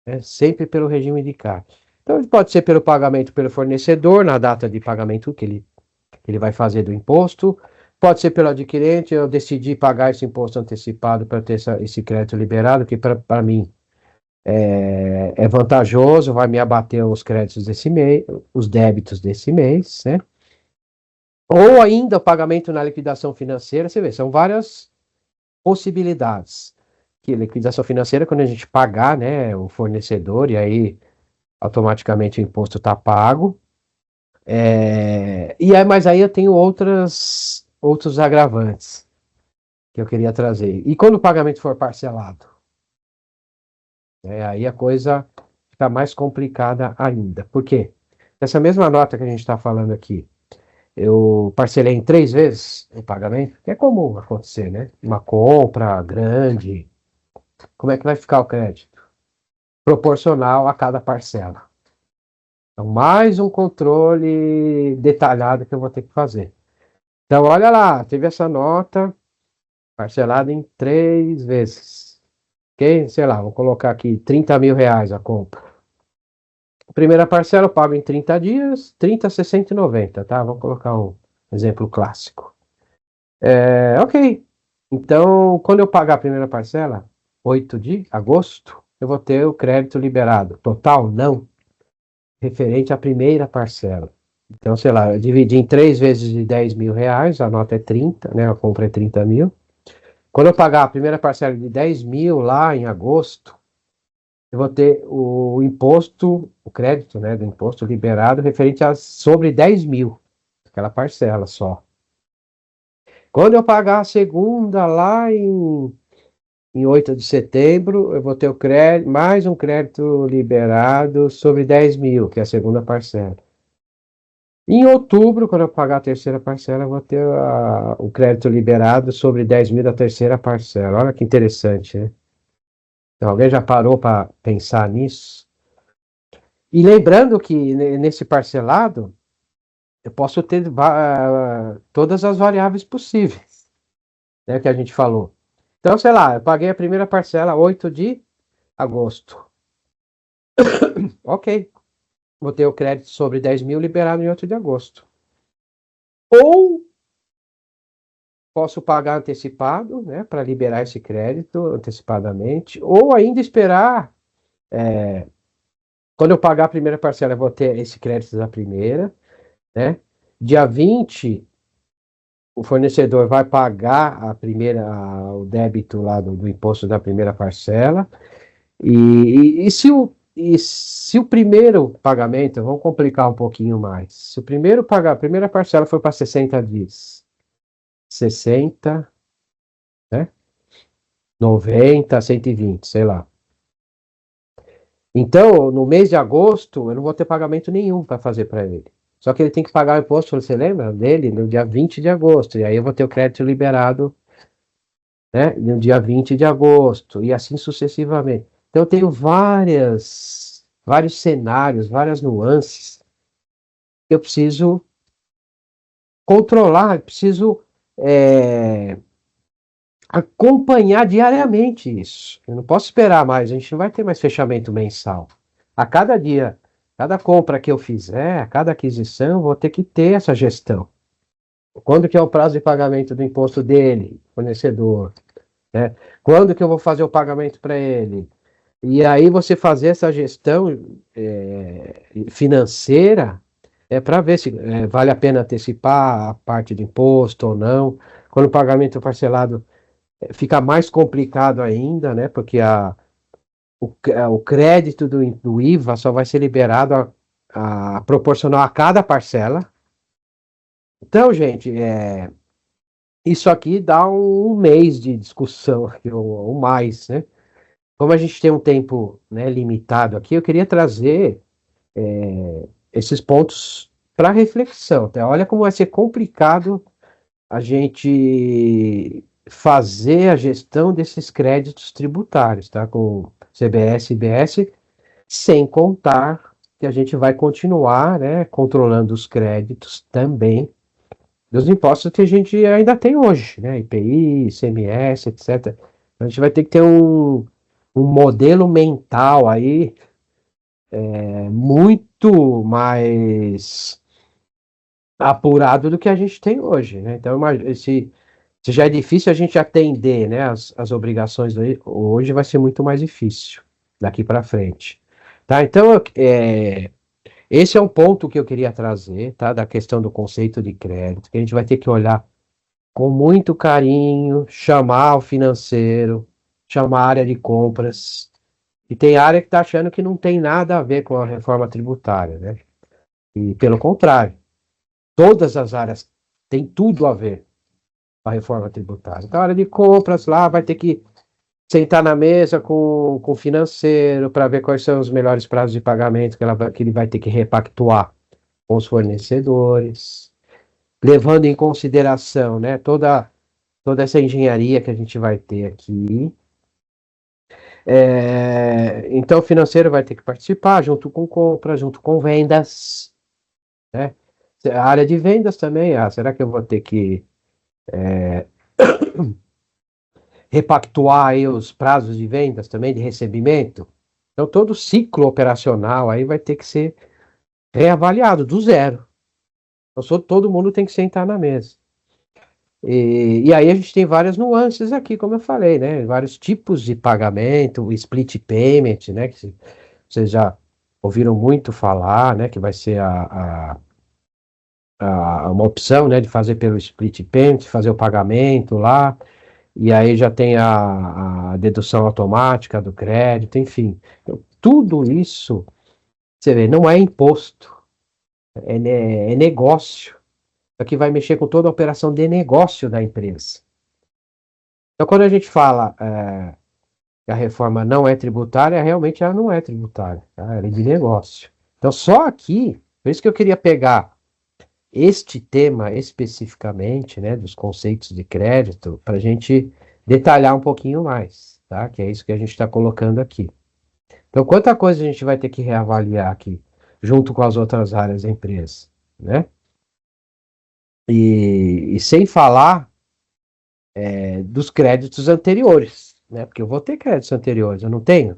né? Sempre pelo regime de CAR. Então, pode ser pelo pagamento pelo fornecedor, na data de pagamento que ele vai fazer do imposto. Pode ser pelo adquirente, eu decidi pagar esse imposto antecipado para ter esse crédito liberado, que para mim é vantajoso, vai me abater os créditos desse mês, os débitos desse mês, né? Ou ainda o pagamento na liquidação financeira, você vê, são várias possibilidades. Que liquidação financeira, quando a gente pagar, né, o fornecedor, e aí automaticamente o imposto está pago. Mas aí eu tenho outros agravantes que eu queria trazer. E quando o pagamento for parcelado? Aí a coisa fica mais complicada ainda. Por quê? Essa mesma nota que a gente está falando aqui, eu parcelei em 3 vezes o pagamento, que é comum acontecer, né? Uma compra grande. Como é que vai ficar o crédito? Proporcional a cada parcela. Então, mais um controle detalhado que eu vou ter que fazer. Então, olha lá, teve essa nota parcelada em 3 vezes. Ok? Sei lá, vou colocar aqui R$ 30.000 a compra. A primeira parcela eu pago em 30 dias, 30, 60 e 90, tá? Vamos colocar um exemplo clássico. Ok. Então, quando eu pagar a primeira parcela, 8 de agosto, eu vou ter o crédito liberado. Total? Não. Referente à primeira parcela. Então, sei lá, eu dividi em 3 vezes de R$ 10.000, a nota é 30, né? A compra é 30 mil. Quando eu pagar a primeira parcela de 10 mil lá em agosto, eu vou ter o imposto, o crédito, né, do imposto liberado referente a sobre 10 mil, aquela parcela só. Quando eu pagar a segunda lá em 8 de setembro, eu vou ter mais um crédito liberado sobre 10 mil, que é a segunda parcela. Em outubro, quando eu pagar a terceira parcela, eu vou ter o crédito liberado sobre 10 mil da terceira parcela. Olha que interessante, né? Então, alguém já parou para pensar nisso? E lembrando que nesse parcelado, eu posso ter todas as variáveis possíveis, né, que a gente falou. Então, sei lá, eu paguei a primeira parcela 8 de agosto. Ok, vou ter o crédito sobre 10 mil liberado em 8 de agosto. Ou posso pagar antecipado, né, para liberar esse crédito antecipadamente, ou ainda esperar, quando eu pagar a primeira parcela, eu vou ter esse crédito da primeira, né? Dia 20, o fornecedor vai pagar o débito lá do imposto da primeira parcela, e se o primeiro pagamento, vamos complicar um pouquinho mais, se a primeira parcela for para 60 dias, 60, né? 90, 120, sei lá. Então, no mês de agosto, eu não vou ter pagamento nenhum para fazer para ele. Só que ele tem que pagar o imposto, você lembra dele? No dia 20 de agosto. E aí eu vou ter o crédito liberado, né, no dia 20 de agosto. E assim sucessivamente. Então, eu tenho vários cenários, várias nuances que eu preciso controlar, preciso é, acompanhar diariamente isso. Eu não posso esperar mais, a gente não vai ter mais fechamento mensal. A cada dia, cada compra que eu fizer, a cada aquisição, eu vou ter que ter essa gestão. Quando que é o prazo de pagamento do imposto dele, fornecedor, né? Quando que eu vou fazer o pagamento para ele? E aí você fazer essa gestão financeira para ver se vale a pena antecipar a parte do imposto ou não. Quando o pagamento parcelado fica mais complicado ainda, né? Porque o crédito do IVA só vai ser liberado proporcional a cada parcela. Então, gente, isso aqui dá um mês de discussão, ou mais, né? Como a gente tem um tempo, né, limitado aqui, eu queria trazer esses pontos para reflexão. Tá? Olha como vai ser complicado a gente fazer a gestão desses créditos tributários, tá? CBS e IBS, sem contar que a gente vai continuar, né, controlando os créditos também dos impostos que a gente ainda tem hoje, né, IPI, ICMS, etc. A gente vai ter que ter um modelo mental aí muito mais apurado do que a gente tem hoje, né? Então, se já é difícil a gente atender, né, as obrigações hoje vai ser muito mais difícil daqui para frente. Tá? Então, esse é um ponto que eu queria trazer, tá? Da questão do conceito de crédito, que a gente vai ter que olhar com muito carinho, chamar o financeiro, chamar a área de compras. E tem área que está achando que não tem nada a ver com a reforma tributária, né? E pelo contrário, todas as áreas têm tudo a ver com a reforma tributária. Então, a área de compras lá vai ter que sentar na mesa com o financeiro para ver quais são os melhores prazos de pagamento que ele vai ter que repactuar com os fornecedores, levando em consideração, né, toda essa engenharia que a gente vai ter aqui. Então, o financeiro vai ter que participar junto com compra, junto com vendas, né? A área de vendas também, será que eu vou ter que repactuar aí os prazos de vendas também, de recebimento? Então, todo o ciclo operacional aí vai ter que ser reavaliado do zero. Então, todo mundo tem que sentar na mesa. E aí a gente tem várias nuances aqui, como eu falei, né? Vários tipos de pagamento, o split payment, né? Que vocês já ouviram muito falar, né? Que vai ser uma opção, né? De fazer pelo split payment, fazer o pagamento lá, e aí já tem a dedução automática do crédito, enfim. Então, tudo isso, você vê, não é imposto, é negócio. Isso aqui vai mexer com toda a operação de negócio da empresa. Então, quando a gente fala que a reforma não é tributária, realmente ela não é tributária, tá? Ela é de negócio. Então, só aqui, por isso que eu queria pegar este tema especificamente, né, dos conceitos de crédito, para a gente detalhar um pouquinho mais, tá? Que é isso que a gente está colocando aqui. Então, quanta coisa a gente vai ter que reavaliar aqui, junto com as outras áreas da empresa, né? E sem falar dos créditos anteriores, né? Porque eu vou ter créditos anteriores, eu não tenho.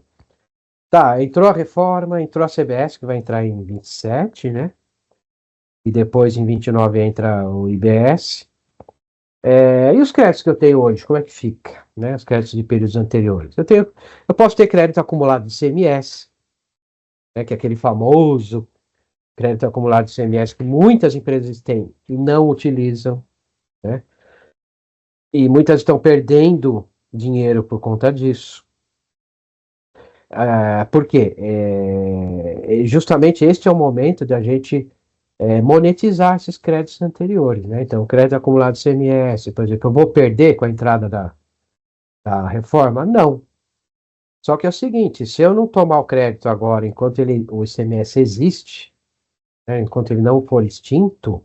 Tá, entrou a reforma, entrou a CBS, que vai entrar em 27, né? E depois em 29 entra o IBS. E os créditos que eu tenho hoje, como é que fica? Né? Os créditos de períodos anteriores. Eu posso ter crédito acumulado de ICMS, né? Que é aquele famoso crédito acumulado de ICMS que muitas empresas têm e não utilizam, né? E muitas estão perdendo dinheiro por conta disso. Por quê? Justamente este é o momento de a gente monetizar esses créditos anteriores, né? Então, crédito acumulado de ICMS, por exemplo, eu vou perder com a entrada da reforma? Não. Só que é o seguinte, se eu não tomar o crédito agora, enquanto o ICMS existe, né, enquanto ele não for extinto,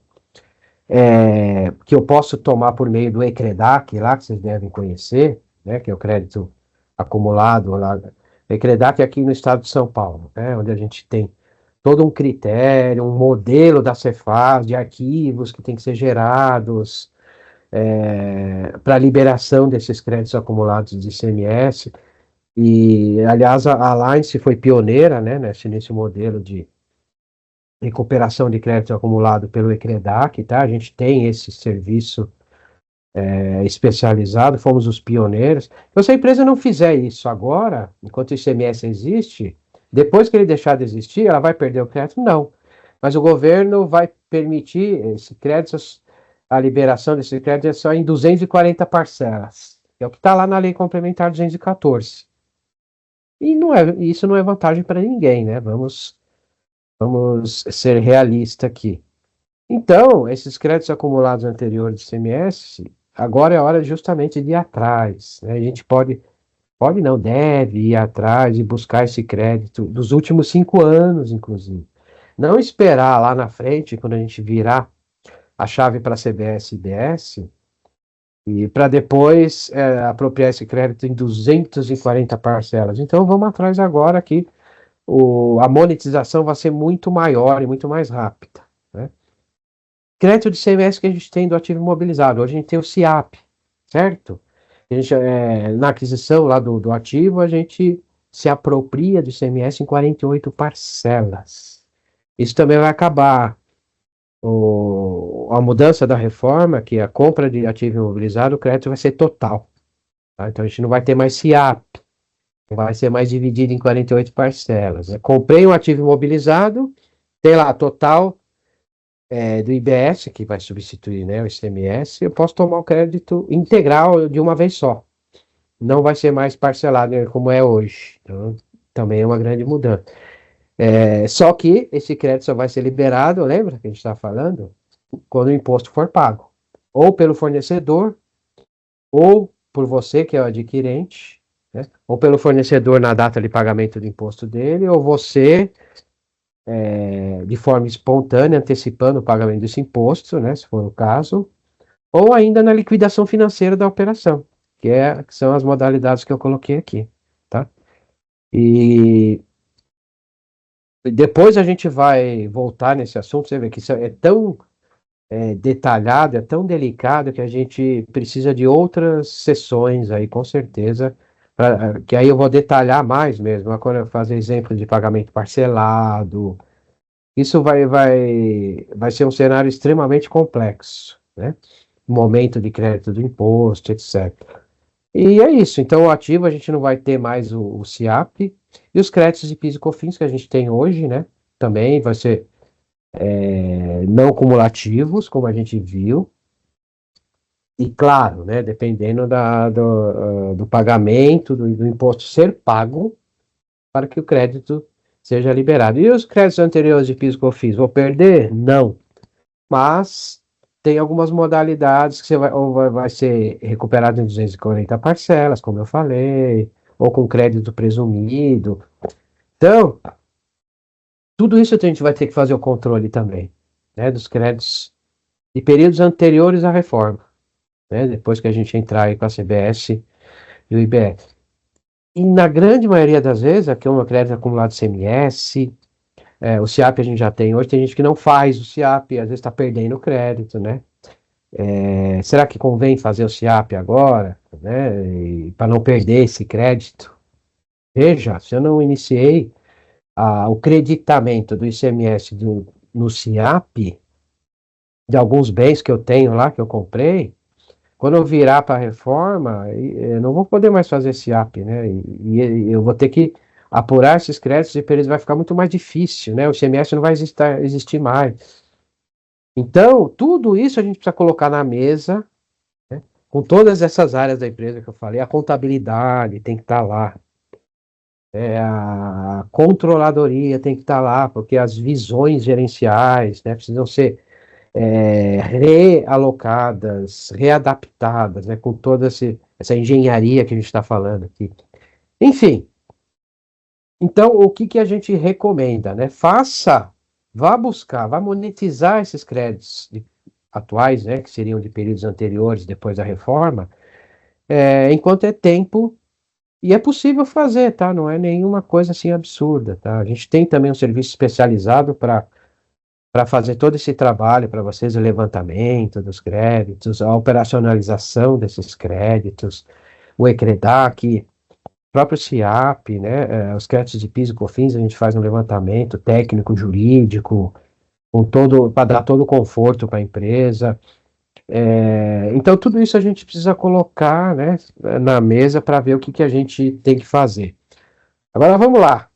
que eu posso tomar por meio do ECREDAC, lá que vocês devem conhecer, né, que é o crédito acumulado lá. ECREDAC é aqui no estado de São Paulo, né, onde a gente tem todo um critério, um modelo da Cefaz, de arquivos que tem que ser gerados para liberação desses créditos acumulados de ICMS. E, aliás, a Alliance foi pioneira, né, nesse modelo de recuperação de crédito acumulado pelo ECREDAC, tá? A gente tem esse serviço especializado, fomos os pioneiros. Então, se a empresa não fizer isso agora, enquanto o ICMS existe, depois que ele deixar de existir, ela vai perder o crédito? Não. Mas o governo vai permitir esse crédito, a liberação desse crédito é só em 240 parcelas. É o que está lá na Lei Complementar 214. E isso não é vantagem para ninguém, né? Vamos ser realistas aqui. Então, esses créditos acumulados anteriores do ICMS, agora é hora justamente de ir atrás, né? A gente pode não, deve ir atrás e buscar esse crédito dos últimos 5 anos, inclusive. Não esperar lá na frente, quando a gente virar a chave para CBS e IBS, E para depois apropriar esse crédito em 240 parcelas. Então vamos atrás agora que a monetização vai ser muito maior e muito mais rápida, né? Crédito de CMS que a gente tem do ativo imobilizado. Hoje a gente tem o CIAP, certo? A gente, na aquisição lá do ativo, a gente se apropria do ICMS em 48 parcelas. Isso também vai acabar. A mudança da reforma, que a compra de ativo imobilizado, o crédito vai ser total. Tá? Então a gente não vai ter mais CIAP, não vai ser mais dividido em 48 parcelas. Né? Comprei um ativo imobilizado, tem lá total do IBS, que vai substituir, né, o ICMS, eu posso tomar o crédito integral de uma vez só. Não vai ser mais parcelado, né, como é hoje. Então, também é uma grande mudança. Só que esse crédito só vai ser liberado, lembra que a gente está falando? Quando o imposto for pago. Ou pelo fornecedor, ou por você, que é o adquirente, né? Ou pelo fornecedor na data de pagamento do imposto dele, ou você, de forma espontânea, antecipando o pagamento desse imposto, né, se for o caso, ou ainda na liquidação financeira da operação, que são as modalidades que eu coloquei aqui, tá? E depois a gente vai voltar nesse assunto, você vê que isso é tão detalhado, é tão delicado que a gente precisa de outras sessões aí, com certeza, que aí eu vou detalhar mais mesmo, agora fazer exemplo de pagamento parcelado, isso vai ser um cenário extremamente complexo, né? Momento de crédito do imposto, etc. E é isso. Então, o ativo a gente não vai ter mais o CIAP e os créditos de PIS e COFINS que a gente tem hoje, né? Também vai ser não cumulativos, como a gente viu. E claro, né? Dependendo do pagamento, do imposto ser pago para que o crédito seja liberado. E os créditos anteriores de PIS e COFINS, vou perder? Não. Mas tem algumas modalidades que você vai ser recuperado em 240 parcelas, como eu falei, ou com crédito presumido. Então, tudo isso a gente vai ter que fazer o controle também, né, dos créditos de períodos anteriores à reforma, né, depois que a gente entrar aí com a CBS e o IBS. E na grande maioria das vezes, aqui é um crédito acumulado CMS, o CIAP a gente já tem hoje, tem gente que não faz o CIAP, às vezes está perdendo o crédito, né? Será que convém fazer o CIAP agora, né, para não perder esse crédito? Veja, se eu não iniciei o creditamento do ICMS no CIAP, de alguns bens que eu tenho lá, que eu comprei, quando eu virar para a reforma, eu não vou poder mais fazer CIAP, né? E eu vou ter que apurar esses créditos e para eles vai ficar muito mais difícil, né? O ICMS não vai existir mais. Então, tudo isso a gente precisa colocar na mesa, né, com todas essas áreas da empresa que eu falei, a contabilidade tem que estar lá, a controladoria tem que estar lá, porque as visões gerenciais, né, precisam ser realocadas, readaptadas, né, com toda essa engenharia que a gente está falando aqui. Enfim, então o que a gente recomenda, né? Vá buscar, vá monetizar esses créditos atuais, né, que seriam de períodos anteriores, depois da reforma, enquanto é tempo. E é possível fazer, tá? Não é nenhuma coisa assim absurda, tá? A gente tem também um serviço especializado para fazer todo esse trabalho para vocês, o levantamento dos créditos, a operacionalização desses créditos, o ECREDAC, o próprio CIAP, né? Os créditos de PIS e COFINS, a gente faz um levantamento técnico, jurídico, para dar todo o conforto para a empresa. Então, tudo isso a gente precisa colocar, né, na mesa para ver o que a gente tem que fazer. Agora vamos lá.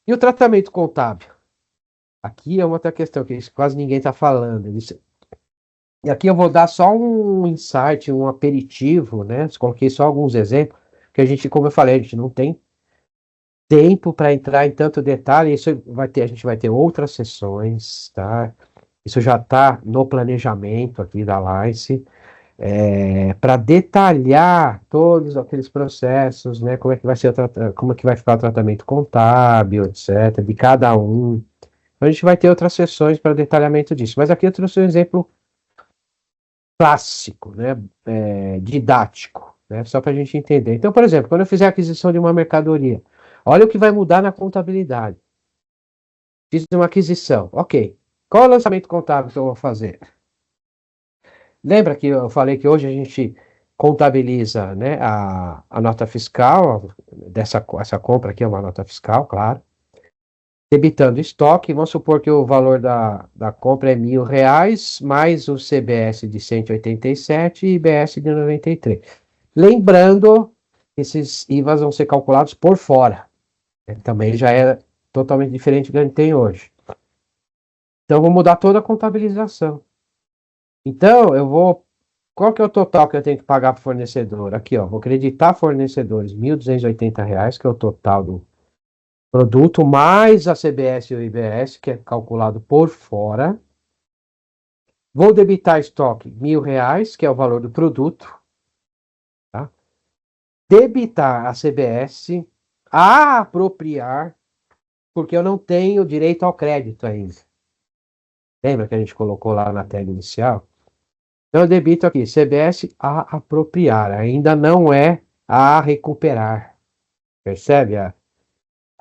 E o tratamento contábil? Aqui é uma outra questão que quase ninguém está falando. E aqui eu vou dar só um insight, um aperitivo, né? Coloquei só alguns exemplos, que a gente, como eu falei, a gente não tem tempo para entrar em tanto detalhe. A gente vai ter outras sessões, tá? Isso já está no planejamento aqui da Lice, para detalhar todos aqueles processos, né? Como é que vai ser como é que vai ficar o tratamento contábil, etc., de cada um. A gente vai ter outras sessões para detalhamento disso. Mas aqui eu trouxe um exemplo clássico, né? Didático, né? Só para a gente entender. Então, por exemplo, quando eu fizer a aquisição de uma mercadoria, olha o que vai mudar na contabilidade. Fiz uma aquisição, ok. Qual é o lançamento contábil que eu vou fazer? Lembra que eu falei que hoje a gente contabiliza, né, a nota fiscal essa compra aqui é uma nota fiscal, claro. Debitando estoque, vamos supor que o valor da compra é R$ 1.000, mais o CBS de 187 e IBS de 93. Lembrando, esses IVAs vão ser calculados por fora. Também já é totalmente diferente do que a gente tem hoje. Então, vou mudar toda a contabilização. Então, qual que é o total que eu tenho que pagar para o fornecedor? Aqui, ó, vou creditar fornecedores R$ 1.280, que é o total do produto, mais a CBS e o IBS, que é calculado por fora. Vou debitar estoque R$ 1.000, que é o valor do produto. Tá? Debitar a CBS, apropriar, porque eu não tenho direito ao crédito ainda. Lembra que a gente colocou lá na tela inicial? Então, eu debito aqui, CBS a apropriar, ainda não é a recuperar. Percebe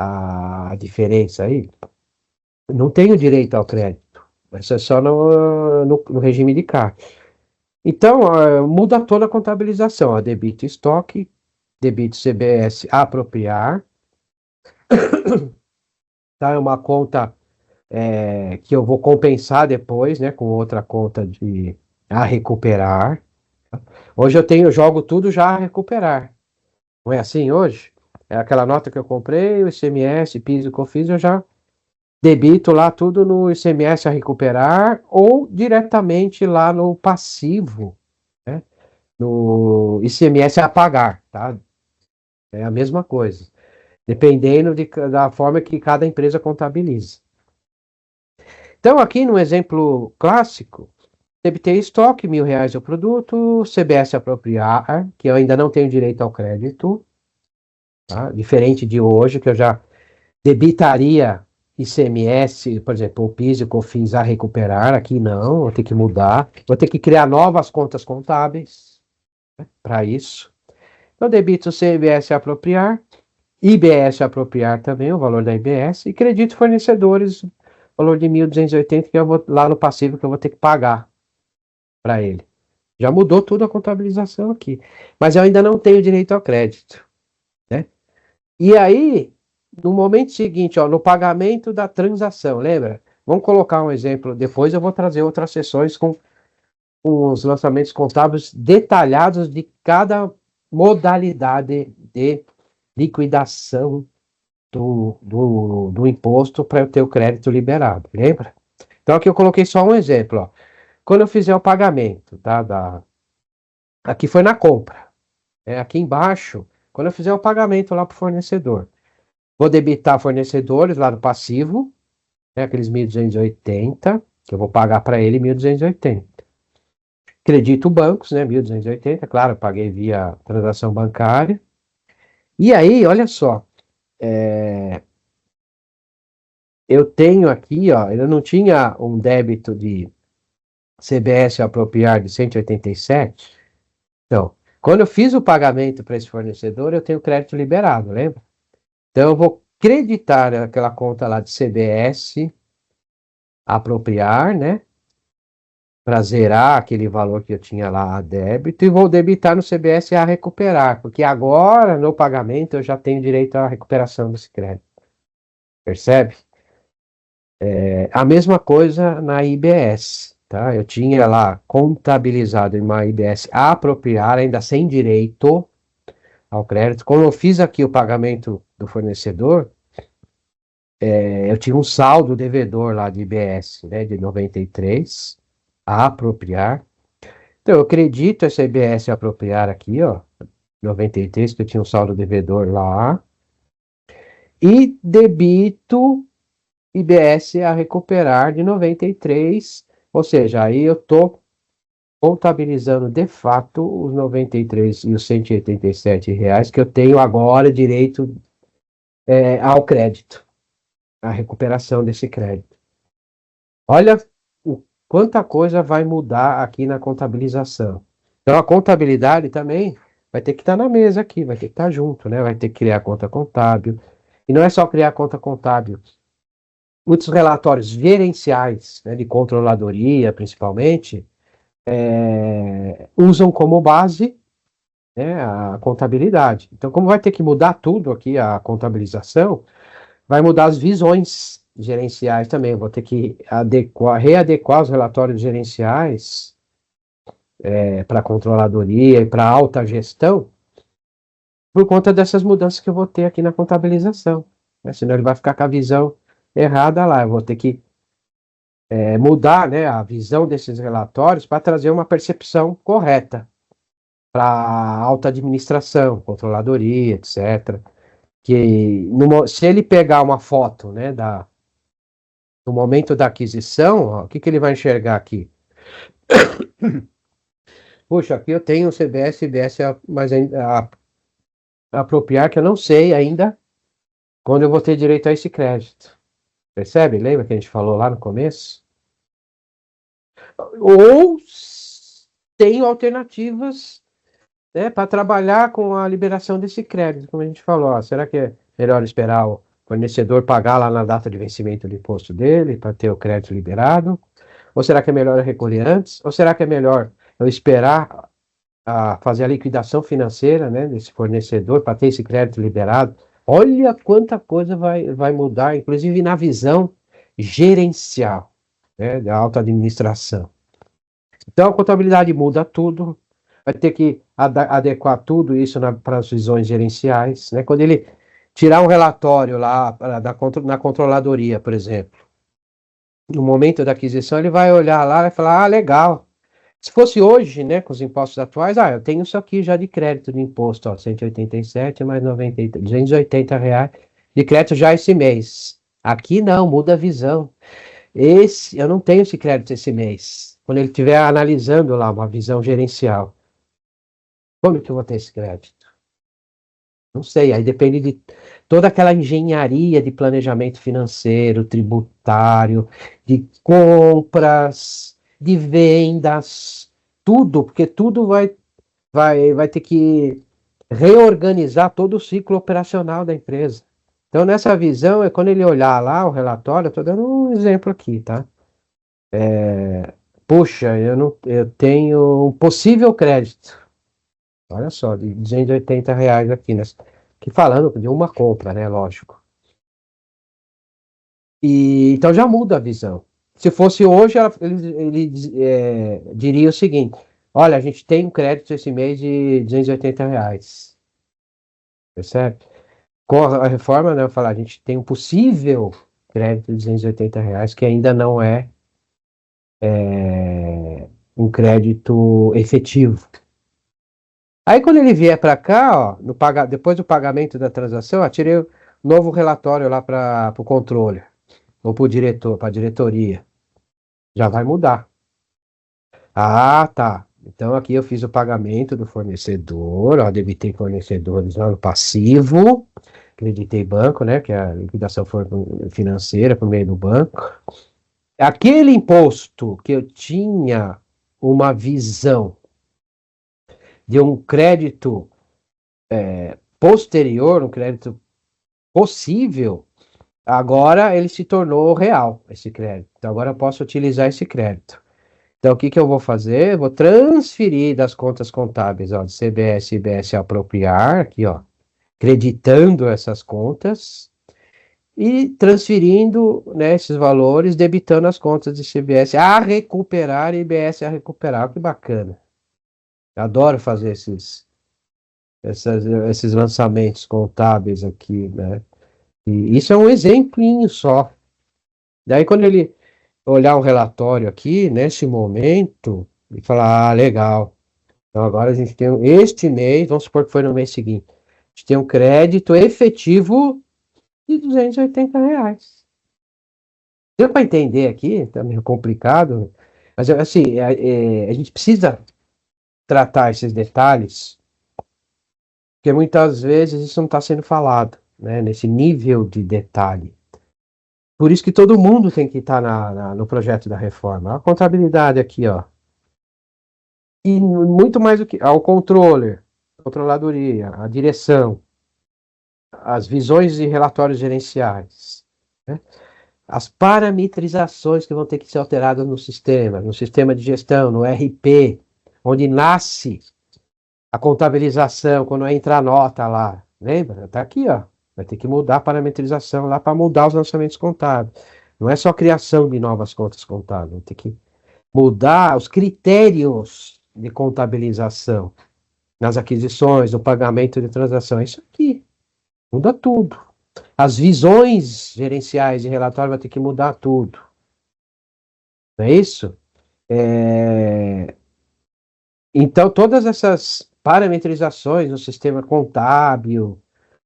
a diferença aí? Não tenho direito ao crédito. Isso é só no regime de CAC. Então, muda toda a contabilização. Ó, debito estoque, debito CBS apropriar. Tá? É uma conta que eu vou compensar depois, né, com outra conta de a recuperar. Hoje jogo tudo já a recuperar. Não é assim hoje? É aquela nota que eu comprei, o ICMS, PIS e COFINS, eu já debito lá tudo no ICMS a recuperar ou diretamente lá no passivo, né? No ICMS a pagar, tá? É a mesma coisa, dependendo da forma que cada empresa contabiliza. Então, aqui no exemplo clássico, debitei estoque, R$ 1.000 o produto, CBS apropriar, que eu ainda não tenho direito ao crédito, tá? Diferente de hoje, que eu já debitaria ICMS, por exemplo, o PIS e o COFINS a recuperar, aqui não, vou ter que mudar, vou ter que criar novas contas contábeis, né, para isso. Eu debito CBS apropriar, IBS apropriar também, o valor da IBS, e credito fornecedores, valor de 1.280, que eu vou lá no passivo que eu vou ter que pagar para ele. Já mudou tudo a contabilização aqui, mas eu ainda não tenho direito ao crédito, né? E aí, no momento seguinte, ó, no pagamento da transação, lembra? Vamos colocar um exemplo, depois eu vou trazer outras sessões com os lançamentos contábeis detalhados de cada modalidade de liquidação do imposto para eu ter o crédito liberado, lembra? Então aqui eu coloquei só um exemplo, ó. Quando eu fizer o pagamento, tá, aqui foi na compra, aqui embaixo, quando eu fizer o pagamento lá para o fornecedor, vou debitar fornecedores lá no passivo, aqueles 1.280, que eu vou pagar para ele 1.280. Credito bancos, né, 1.280, claro, eu paguei via transação bancária. E aí, olha só, eu tenho aqui, ó, eu não tinha um débito de CBS apropriar de 187. Então, quando eu fiz o pagamento para esse fornecedor, eu tenho crédito liberado, lembra? Então, eu vou creditar aquela conta lá de CBS apropriar, né? Para zerar aquele valor que eu tinha lá a débito e vou debitar no CBS a recuperar, porque agora no pagamento eu já tenho direito à recuperação desse crédito. Percebe? A mesma coisa na IBS, tá? Eu tinha lá contabilizado em uma IBS a apropriar, ainda sem direito ao crédito. Quando eu fiz aqui o pagamento do fornecedor, eu tinha um saldo devedor lá de IBS, né, de 93, a apropriar. Então, eu acredito essa IBS apropriar aqui, ó, 93, que eu tinha um saldo devedor lá, e debito IBS a recuperar de 93, ou seja, aí eu estou contabilizando de fato os 93 e os R$ 187 que eu tenho agora direito ao crédito, à recuperação desse crédito. Olha quanta coisa vai mudar aqui na contabilização. Então, a contabilidade também vai ter que estar na mesa aqui, vai ter que estar junto, né? Vai ter que criar conta contábil. E não é só criar conta contábil. Muitos relatórios gerenciais, né, de controladoria, principalmente, usam como base, né, a contabilidade. Então, como vai ter que mudar tudo aqui, a contabilização, vai mudar as visões gerenciais também. Vou ter que readequar os relatórios gerenciais para a controladoria e para a alta gestão, por conta dessas mudanças que eu vou ter aqui na contabilização. Né? Senão ele vai ficar com a visão errada lá. Eu vou ter que mudar, né, a visão desses relatórios para trazer uma percepção correta para a alta administração, controladoria, etc. Que se ele pegar uma foto, né, no momento da aquisição, ó, o que ele vai enxergar aqui? Puxa, aqui eu tenho o CBS, IBS, mas apropriar que eu não sei ainda quando eu vou ter direito a esse crédito. Percebe? Lembra que a gente falou lá no começo? Ou tenho alternativas, né, para trabalhar com a liberação desse crédito, como a gente falou. Ó, será que é melhor esperar o fornecedor pagar lá na data de vencimento do imposto dele para ter o crédito liberado? Ou será que é melhor eu recolher antes? Ou será que é melhor eu esperar fazer a liquidação financeira, né, desse fornecedor para ter esse crédito liberado? Olha quanta coisa vai mudar, inclusive na visão gerencial, né, da alta administração. Então a contabilidade muda tudo, vai ter que adequar tudo isso para as visões gerenciais, né? Quando ele tirar um relatório lá na controladoria, por exemplo, no momento da aquisição, ele vai olhar lá e falar, legal. Se fosse hoje, né, com os impostos atuais, eu tenho isso aqui já de crédito de imposto, ó, 187 mais 90, 280 reais de crédito já esse mês. Aqui não, muda a visão. Eu não tenho esse crédito esse mês. Quando ele estiver analisando lá uma visão gerencial, como que eu vou ter esse crédito? Não sei, aí depende de toda aquela engenharia de planejamento financeiro, tributário, de compras, de vendas, tudo, porque tudo vai ter que reorganizar todo o ciclo operacional da empresa. Então, nessa visão, é quando ele olhar lá o relatório, eu estou dando um exemplo aqui, tá? Puxa, eu tenho um possível crédito. Olha só, de 280 reais aqui, né? Que falando de uma compra, né? Lógico. E então já muda a visão. Se fosse hoje, ele diria o seguinte: olha, a gente tem um crédito esse mês de 280 reais. Percebe? Com a reforma, né? Eu falar, a gente tem um possível crédito de 280 reais que ainda não um crédito efetivo. Aí quando ele vier para cá, ó, depois do pagamento da transação, tirei o novo relatório lá para o controle, ou para o diretor, para a diretoria. Já vai mudar. Ah, tá. Então aqui eu fiz o pagamento do fornecedor, ó, debitei fornecedores lá no passivo, creditei banco, né, que é a liquidação financeira por meio do banco. Aquele imposto que eu tinha uma visão de um crédito posterior, um crédito possível, agora ele se tornou real, esse crédito. Então agora eu posso utilizar esse crédito. Então o que eu vou fazer? Eu vou transferir das contas contábeis, ó, de CBS e IBS apropriar, aqui, ó, creditando essas contas e transferindo, né, esses valores, debitando as contas de CBS a recuperar e IBS a recuperar. Que bacana. Eu adoro fazer esses lançamentos contábeis aqui, né? E isso é um exemplinho só. Daí, quando ele olhar um relatório aqui, nesse momento, e falar, legal. Então, agora a gente tem este mês, vamos supor que foi no mês seguinte, a gente tem um crédito efetivo de 280 reais. Deu para entender aqui? Tá meio complicado, mas assim, a gente precisa tratar esses detalhes, porque muitas vezes isso não está sendo falado, né, nesse nível de detalhe. Por isso que todo mundo tem que estar no projeto da reforma. A contabilidade aqui, ó. E muito mais do que ao controller, controladoria, a direção, as visões e relatórios gerenciais, né? As parametrizações que vão ter que ser alteradas no sistema de gestão, no RP, onde nasce a contabilização, quando entra a nota lá. Lembra? Está aqui, ó. Vai ter que mudar a parametrização lá para mudar os lançamentos contábeis. Não é só criação de novas contas contábeis, vai ter que mudar os critérios de contabilização nas aquisições, no pagamento de transação. É isso aqui. Muda tudo. As visões gerenciais de relatório vai ter que mudar tudo. Não é isso? Então, todas essas parametrizações no sistema contábil,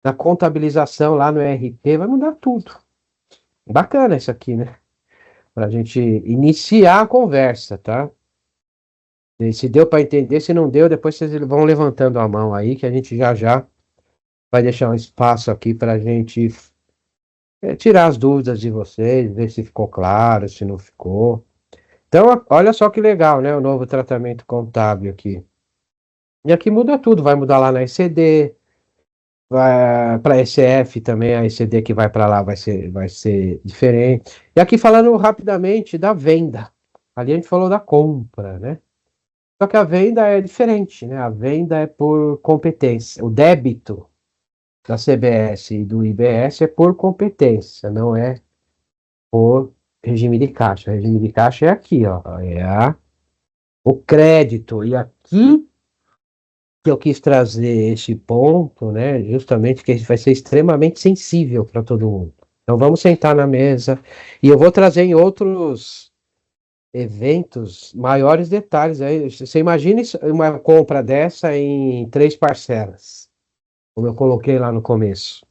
na contabilização lá no ERP, vai mudar tudo. Bacana isso aqui, né? Para a gente iniciar a conversa, tá? E se deu para entender, se não deu, depois vocês vão levantando a mão aí, que a gente já vai deixar um espaço aqui para a gente tirar as dúvidas de vocês, ver se ficou claro, se não ficou. Então, olha só que legal, né? O novo tratamento contábil aqui. E aqui muda tudo, vai mudar lá na ECD, para a ECF também, a ECD que vai para lá vai ser diferente. E aqui falando rapidamente da venda. Ali a gente falou da compra, né? Só que a venda é diferente, né? A venda é por competência. O débito da CBS e do IBS é por competência, não é por regime de caixa. O regime de caixa é aqui, ó. O crédito. E aqui que eu quis trazer esse ponto, né? Justamente que vai ser extremamente sensível para todo mundo. Então vamos sentar na mesa e eu vou trazer em outros eventos maiores detalhes. Aí você imagina uma compra dessa em 3 parcelas, como eu coloquei lá no começo.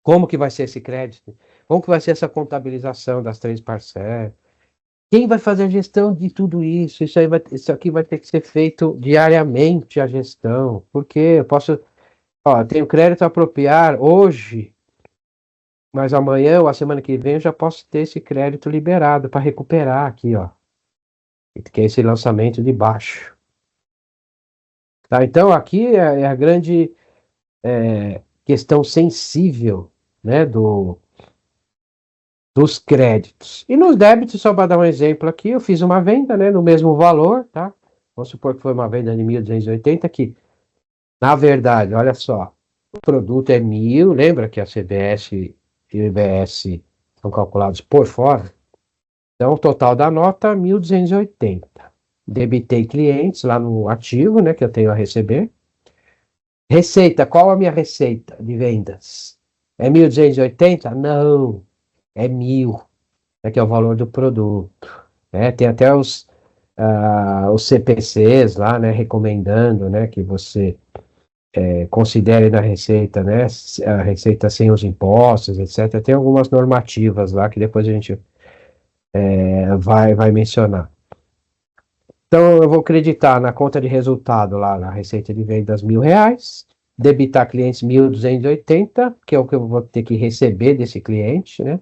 Como que vai ser esse crédito? Como que vai ser essa contabilização das 3 parcelas? Quem vai fazer a gestão de tudo isso? Isso aqui vai ter que ser feito diariamente a gestão, porque eu posso, ó, eu tenho crédito a apropriar hoje, mas amanhã ou a semana que vem eu já posso ter esse crédito liberado para recuperar aqui, ó, que é esse lançamento de baixo. Tá? Então aqui é a grande questão sensível, né, dos créditos. E nos débitos, só para dar um exemplo aqui, eu fiz uma venda, né, no mesmo valor, tá? Vamos supor que foi uma venda de 1.280 que, na verdade, olha só, o produto é 1.000, lembra que a CBS e o IBS são calculados por fora? Então, o total da nota, 1.280. Debitei clientes lá no ativo, né, que eu tenho a receber. Receita, qual a minha receita de vendas? É 1.280? Não, é 1.000. Que é o valor do produto. Né? Tem até os CPCs lá, né, recomendando, né, que você considere na receita, né, a receita sem os impostos, etc. Tem algumas normativas lá que depois a gente vai mencionar. Então, eu vou acreditar na conta de resultado lá na receita de vendas R$ 1.000, debitar clientes 1.280, que é o que eu vou ter que receber desse cliente, né?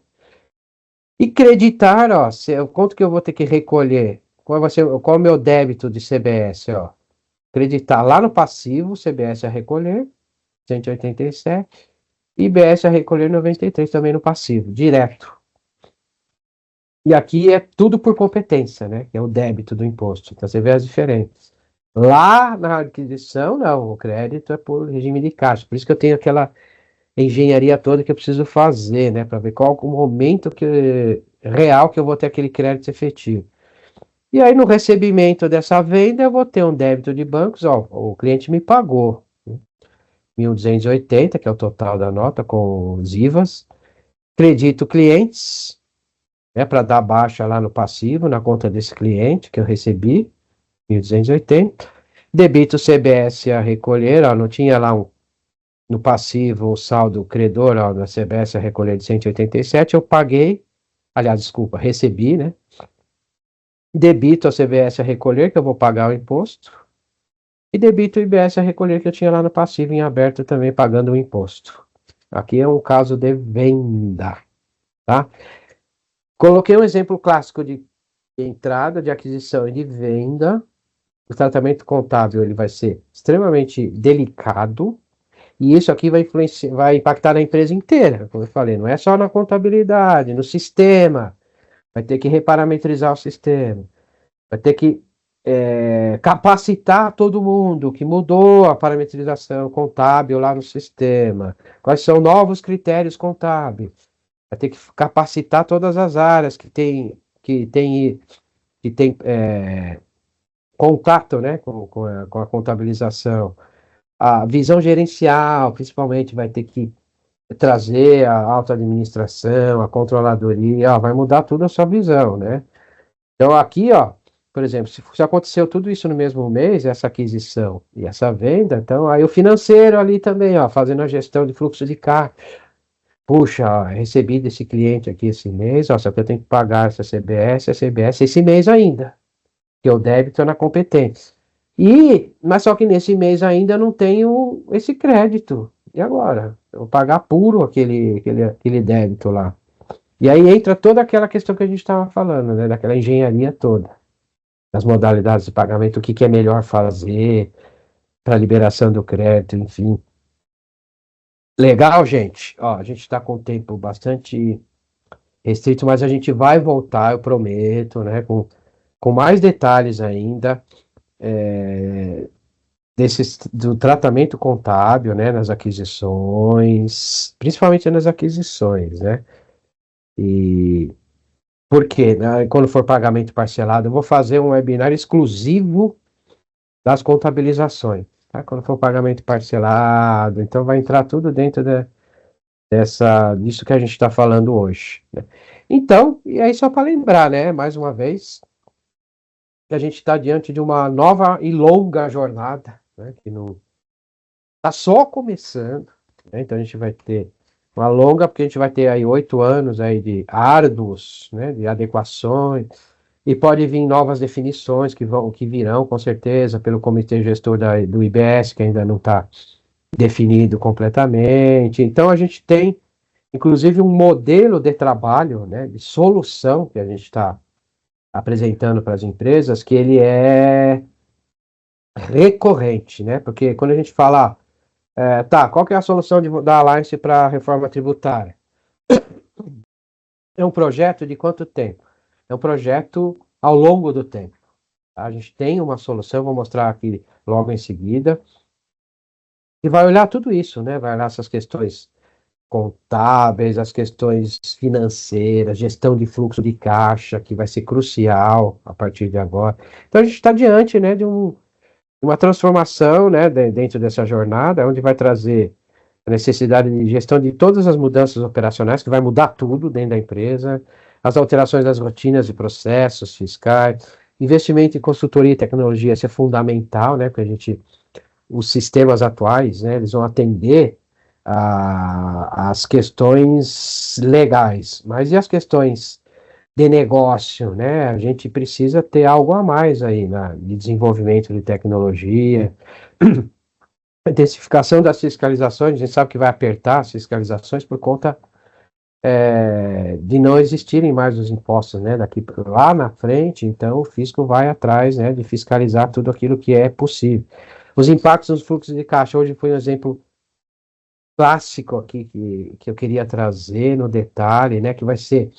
E creditar, ó, quanto que eu vou ter que recolher? Qual é o meu débito de CBS, ó? Creditar lá no passivo, CBS a recolher, 187, e IBS a recolher 93 também no passivo, direto. E aqui é tudo por competência, né? Que é o débito do imposto. Então você vê as diferenças. Lá na aquisição, não, o crédito é por regime de caixa. Por isso que eu tenho aquela engenharia toda que eu preciso fazer, né? Para ver qual o momento real que eu vou ter aquele crédito efetivo. E aí, no recebimento dessa venda, eu vou ter um débito de bancos, ó, o cliente me pagou 1.280, que é o total da nota, com os IVAs. Credito clientes, né, para dar baixa lá no passivo, na conta desse cliente que eu recebi, 1.280. Debito CBS a recolher, ó, não tinha lá no passivo o saldo credor, ó, na CBS a recolher de 187, eu paguei, aliás, desculpa, recebi, né? Debito a CBS a recolher, que eu vou pagar o imposto. E debito o IBS a recolher, que eu tinha lá no passivo em aberto também pagando o imposto. Aqui é um caso de venda, tá? Coloquei um exemplo clássico de entrada, de aquisição e de venda. O tratamento contábil ele vai ser extremamente delicado e isso aqui vai vai impactar na empresa inteira, como eu falei, não é só na contabilidade, no sistema, vai ter que reparametrizar o sistema, vai ter que capacitar todo mundo que mudou a parametrização contábil lá no sistema, quais são novos critérios contábeis, vai ter que capacitar todas as áreas que tem contato, né, com a contabilização. A visão gerencial, principalmente, vai ter que trazer a alta administração, a controladoria, ó, vai mudar tudo a sua visão, né? Então aqui, ó, por exemplo, se aconteceu tudo isso no mesmo mês, essa aquisição e essa venda, então aí o financeiro ali também, ó, fazendo a gestão de fluxo de caixa. Puxa, ó, recebi desse cliente aqui esse mês, ó, só que eu tenho que pagar essa CBS, a CBS esse mês ainda, que o débito é na competência. Mas só que nesse mês ainda eu não tenho esse crédito. E agora? Eu vou pagar puro aquele débito lá. E aí entra toda aquela questão que a gente estava falando, né? Daquela engenharia toda. Das modalidades de pagamento, o que é melhor fazer para liberação do crédito, enfim. Legal, gente. Ó, a gente está com o tempo bastante restrito, mas a gente vai voltar, eu prometo, né? Com mais detalhes ainda. Do tratamento contábil, né, nas aquisições, principalmente nas aquisições, né? E por quê? Né, quando for pagamento parcelado, eu vou fazer um webinar exclusivo das contabilizações, tá? Quando for pagamento parcelado, então vai entrar tudo dentro disso que a gente está falando hoje, né? Então, e aí só para lembrar, né, mais uma vez, que a gente está diante de uma nova e longa jornada, né, que não está só começando, né? Então a gente vai ter uma longa, porque a gente vai ter aí 8 anos aí de árduos, né, de adequações, e pode vir novas definições que virão com certeza pelo comitê gestor do IBS, que ainda não está definido completamente. Então a gente tem, inclusive, um modelo de trabalho, né, de solução que a gente está apresentando para as empresas, que ele é recorrente, né? Porque quando a gente fala tá, qual que é a solução da Alliance para a reforma tributária? É um projeto de quanto tempo? É um projeto ao longo do tempo. Tá? A gente tem uma solução, vou mostrar aqui logo em seguida, e vai olhar tudo isso, né? Vai olhar essas questões contábeis, as questões financeiras, gestão de fluxo de caixa, que vai ser crucial a partir de agora. Então a gente está diante, né, de uma transformação, né, dentro dessa jornada, onde vai trazer a necessidade de gestão de todas as mudanças operacionais, que vai mudar tudo dentro da empresa, as alterações das rotinas e processos fiscais, investimento em consultoria e tecnologia, isso é fundamental, né, porque os sistemas atuais, né, eles vão atender as questões legais, mas e as questões de negócio, né? A gente precisa ter algo a mais aí de desenvolvimento de tecnologia, intensificação das fiscalizações, a gente sabe que vai apertar as fiscalizações por conta de não existirem mais os impostos, né, daqui lá na frente, então o fisco vai atrás, né, de fiscalizar tudo aquilo que é possível. Os impactos nos fluxos de caixa, hoje foi um exemplo clássico aqui que eu queria trazer no detalhe, né, que vai ser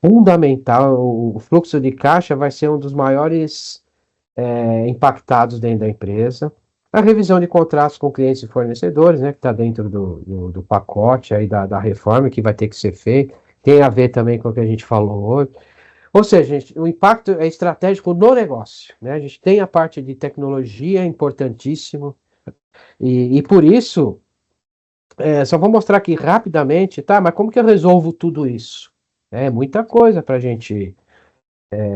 fundamental, o fluxo de caixa vai ser um dos maiores impactados dentro da empresa. A revisão de contratos com clientes e fornecedores, né, que está dentro do pacote aí da reforma, que vai ter que ser feito, tem a ver também com o que a gente falou hoje. Ou seja, gente, o impacto é estratégico no negócio, né? A gente tem a parte de tecnologia importantíssimo, e por isso, só vou mostrar aqui rapidamente, tá? Mas como que eu resolvo tudo isso? É muita coisa para a gente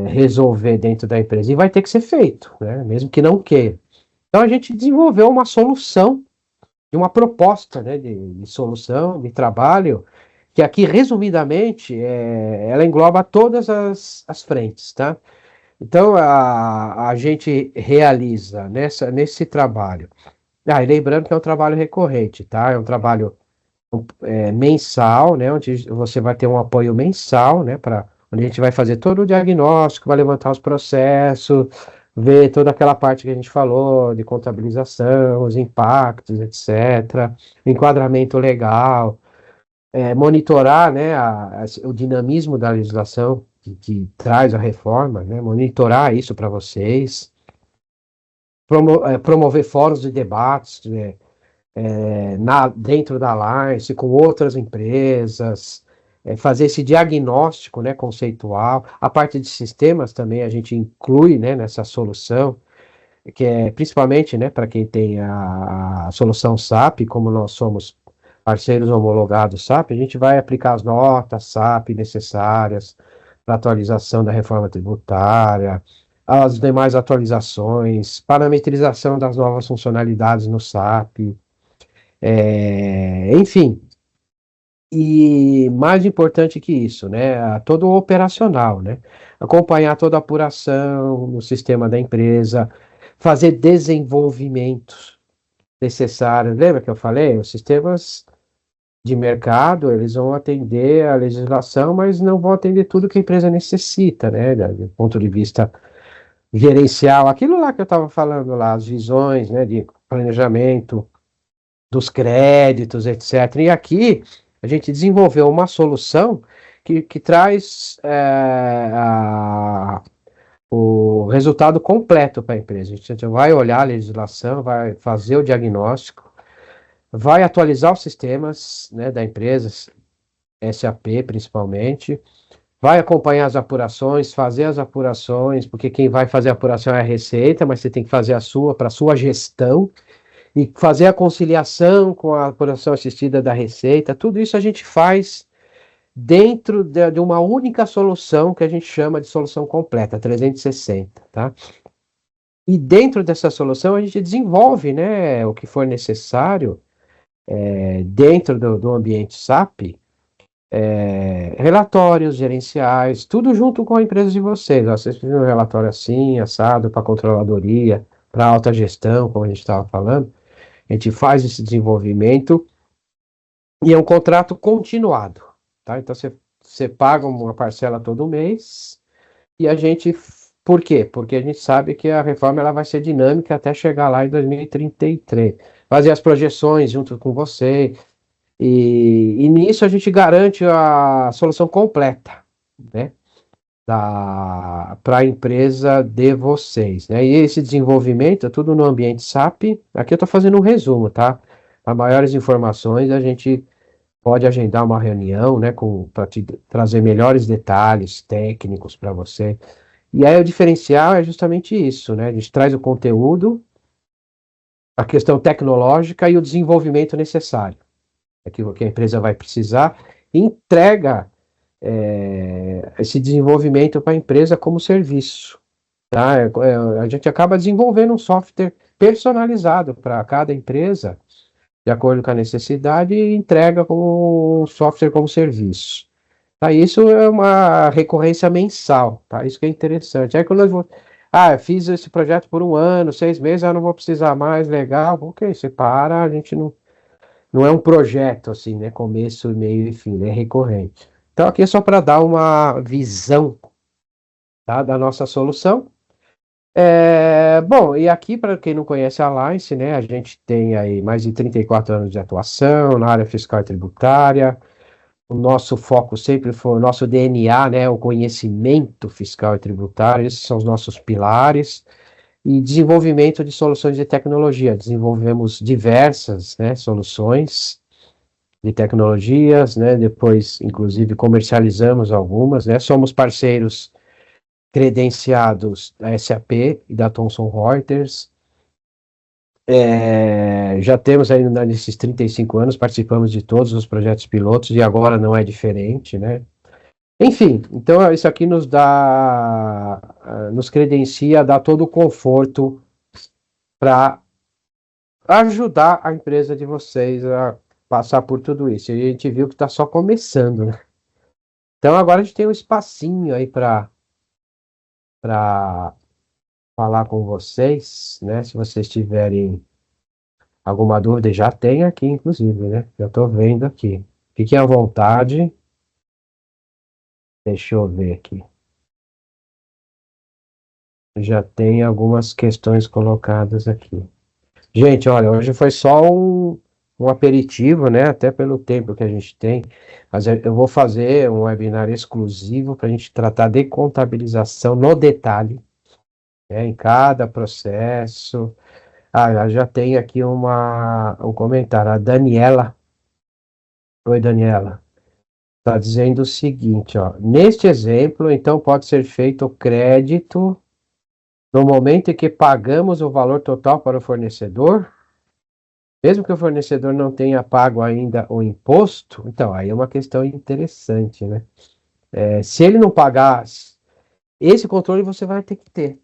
resolver dentro da empresa, e vai ter que ser feito, né? Mesmo que não queira. Então a gente desenvolveu uma solução, uma proposta, né, de solução, de trabalho, que aqui, resumidamente, ela engloba todas as frentes, tá? Então a gente realiza nesse trabalho. E lembrando que é um trabalho recorrente, tá? É um trabalho mensal, né, onde você vai ter um apoio mensal, né, onde a gente vai fazer todo o diagnóstico, vai levantar os processos, ver toda aquela parte que a gente falou de contabilização, os impactos, etc., enquadramento legal, monitorar, né, o dinamismo da legislação que traz a reforma, né, monitorar isso para vocês, promover fóruns de debates, né, dentro da Alliance, com outras empresas, fazer esse diagnóstico, né, conceitual. A parte de sistemas também a gente inclui, né, nessa solução, que é principalmente, né, para quem tem a solução SAP, como nós somos parceiros homologados SAP, a gente vai aplicar as notas SAP necessárias para atualização da reforma tributária, as demais atualizações, parametrização das novas funcionalidades no SAP, enfim, e mais importante que isso, né, todo o operacional, né, acompanhar toda a apuração no sistema da empresa, fazer desenvolvimentos necessários. Lembra que eu falei? Os sistemas de mercado, eles vão atender a legislação, mas não vão atender tudo que a empresa necessita, né, do ponto de vista gerencial. Aquilo lá que eu estava falando lá, as visões, né, de planejamento, dos créditos, etc. E aqui a gente desenvolveu uma solução que traz o resultado completo para a empresa. A gente vai olhar a legislação, vai fazer o diagnóstico, vai atualizar os sistemas, né, da empresa, SAP principalmente, vai acompanhar as apurações, fazer as apurações, porque quem vai fazer a apuração é a Receita, mas você tem que fazer a sua para a sua gestão, e fazer a conciliação com a apuração assistida da Receita, tudo isso a gente faz dentro de uma única solução que a gente chama de solução completa, 360, tá? E dentro dessa solução a gente desenvolve, né, o que for necessário dentro do ambiente SAP, relatórios gerenciais, tudo junto com a empresa de vocês. Ó, vocês precisam de um relatório assim, assado, para controladoria, para alta gestão, como a gente estava falando. A gente faz esse desenvolvimento e é um contrato continuado, tá? Então você paga uma parcela todo mês e a gente, por quê? Porque a gente sabe que a reforma ela vai ser dinâmica até chegar lá em 2033. Fazer as projeções junto com você e nisso a gente garante a solução completa, né? Para a empresa de vocês, né? E esse desenvolvimento é tudo no ambiente SAP. Aqui eu estou fazendo um resumo, tá? Para maiores informações, a gente pode agendar uma reunião, né, para te trazer melhores detalhes técnicos para você. E aí o diferencial é justamente isso, né? A gente traz o conteúdo, a questão tecnológica e o desenvolvimento necessário, aquilo que a empresa vai precisar, e entrega esse desenvolvimento para a empresa como serviço. Tá? A gente acaba desenvolvendo um software personalizado para cada empresa, de acordo com a necessidade, e entrega como software como serviço. Tá? Isso é uma recorrência mensal, tá? Isso que é interessante. Aí quando eu fiz esse projeto por um ano, 6 meses, eu não vou precisar mais, legal, ok, você para, a gente não é um projeto assim, né? Começo, meio e fim, né? É recorrente. Então aqui é só para dar uma visão, tá, da nossa solução. Bom, e aqui, para quem não conhece a Alliance, né, a gente tem aí mais de 34 anos de atuação na área fiscal e tributária. O nosso foco sempre foi, o nosso DNA, né, o conhecimento fiscal e tributário, esses são os nossos pilares. E desenvolvimento de soluções de tecnologia. Desenvolvemos diversas, né, soluções de tecnologias, né, depois, inclusive, comercializamos algumas, né, somos parceiros credenciados da SAP e da Thomson Reuters. Já temos aí nesses 35 anos, participamos de todos os projetos pilotos e agora não é diferente, né? Enfim, então isso aqui nos credencia a dar todo o conforto para ajudar a empresa de vocês a passar por tudo isso. E a gente viu que está só começando, né? Então agora a gente tem um espacinho aí para falar com vocês, né? Se vocês tiverem Alguma dúvida? Já tem aqui, inclusive, né? Já estou vendo aqui. Fiquem à vontade. Deixa eu ver aqui. Já tem algumas questões colocadas aqui. Gente, olha, hoje foi só um aperitivo, né? Até pelo tempo que a gente tem. Mas eu vou fazer um webinar exclusivo para a gente tratar de contabilização no detalhe, né, em cada processo. Ah, já tem aqui um comentário. A Daniela. Oi, Daniela. Está dizendo o seguinte, ó. Neste exemplo, então, pode ser feito o crédito no momento em que pagamos o valor total para o fornecedor, mesmo que o fornecedor não tenha pago ainda o imposto. Então, aí é uma questão interessante, né? Se ele não pagar, esse controle você vai ter que ter.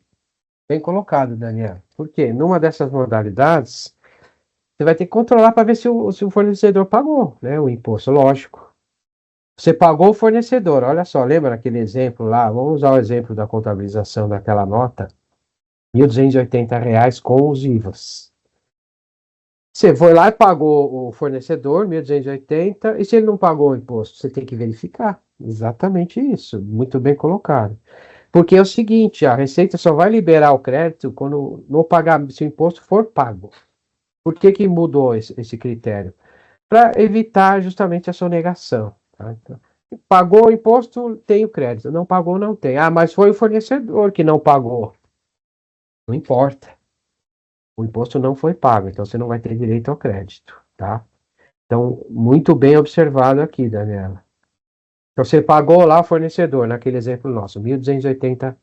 Bem colocado, Daniel. Por quê? Numa dessas modalidades, você vai ter que controlar para ver se o fornecedor pagou, né? O imposto, lógico. Você pagou o fornecedor, olha só, lembra aquele exemplo lá? Vamos usar o exemplo da contabilização daquela nota, R$ 1.280 com os IVAs. Você foi lá e pagou o fornecedor, 1.280, e se ele não pagou o imposto, você tem que verificar. Exatamente isso, muito bem colocado. Porque é o seguinte, a Receita só vai liberar o crédito quando no pagar, se o imposto for pago. Por que que mudou esse critério? Para evitar justamente a sonegação. Tá? Então, pagou o imposto, tem o crédito. Não pagou, não tem. Ah, mas foi o fornecedor que não pagou. Não importa. O imposto não foi pago, então você não vai ter direito ao crédito, tá? Então, muito bem observado aqui, Daniela. Então, você pagou lá o fornecedor, naquele exemplo nosso, R$ 1.280.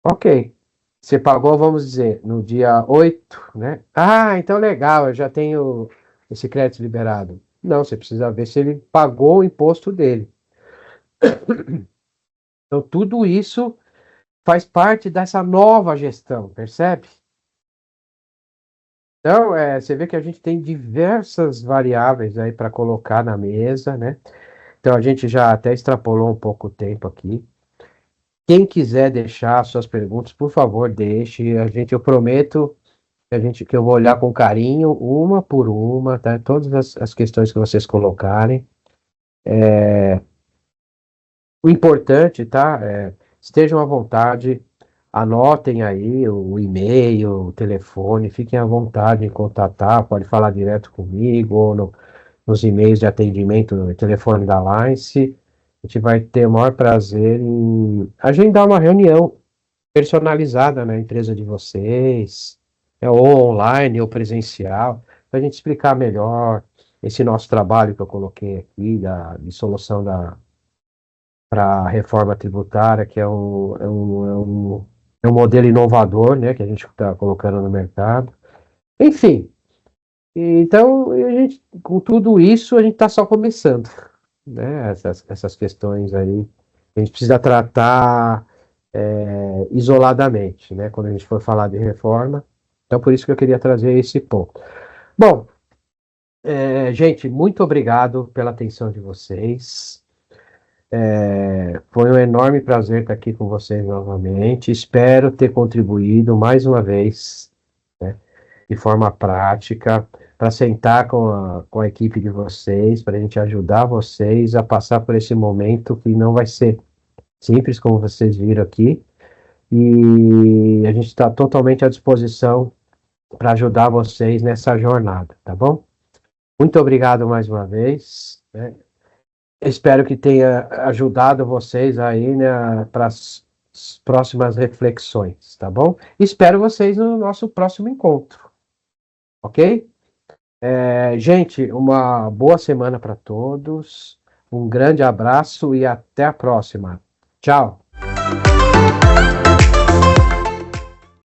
Ok. Você pagou, vamos dizer, no dia 8, né? Ah, então legal, eu já tenho esse crédito liberado. Não, você precisa ver se ele pagou o imposto dele. Então, tudo isso faz parte dessa nova gestão, percebe? Então, você vê que a gente tem diversas variáveis aí para colocar na mesa, né? Então, a gente já até extrapolou um pouco o tempo aqui. Quem quiser deixar suas perguntas, por favor, deixe. Eu prometo que eu vou olhar com carinho, uma por uma, tá? Todas as questões que vocês colocarem. O importante, tá? Estejam à vontade, anotem aí o e-mail, o telefone, fiquem à vontade em contatar, pode falar direto comigo ou nos e-mails de atendimento, no telefone da Alliance. A gente vai ter o maior prazer em agendar uma reunião personalizada na empresa de vocês, ou online ou presencial, para a gente explicar melhor esse nosso trabalho que eu coloquei aqui, de solução para a reforma tributária, que é um modelo inovador, né, que a gente está colocando no mercado. Enfim, então, com tudo isso, a gente está só começando, né, essas questões aí, a gente precisa tratar isoladamente, né, quando a gente for falar de reforma. Então, por isso que eu queria trazer esse ponto. Bom, gente, muito obrigado pela atenção de vocês. Foi um enorme prazer estar aqui com vocês novamente. Espero ter contribuído mais uma vez, né, de forma prática, para sentar com a equipe de vocês, para a gente ajudar vocês a passar por esse momento que não vai ser simples, como vocês viram aqui. E a gente está totalmente à disposição para ajudar vocês nessa jornada, tá bom? Muito obrigado mais uma vez, né? Espero que tenha ajudado vocês aí, né, para as próximas reflexões, tá bom? Espero vocês no nosso próximo encontro, ok? Gente, uma boa semana para todos, um grande abraço e até a próxima. Tchau!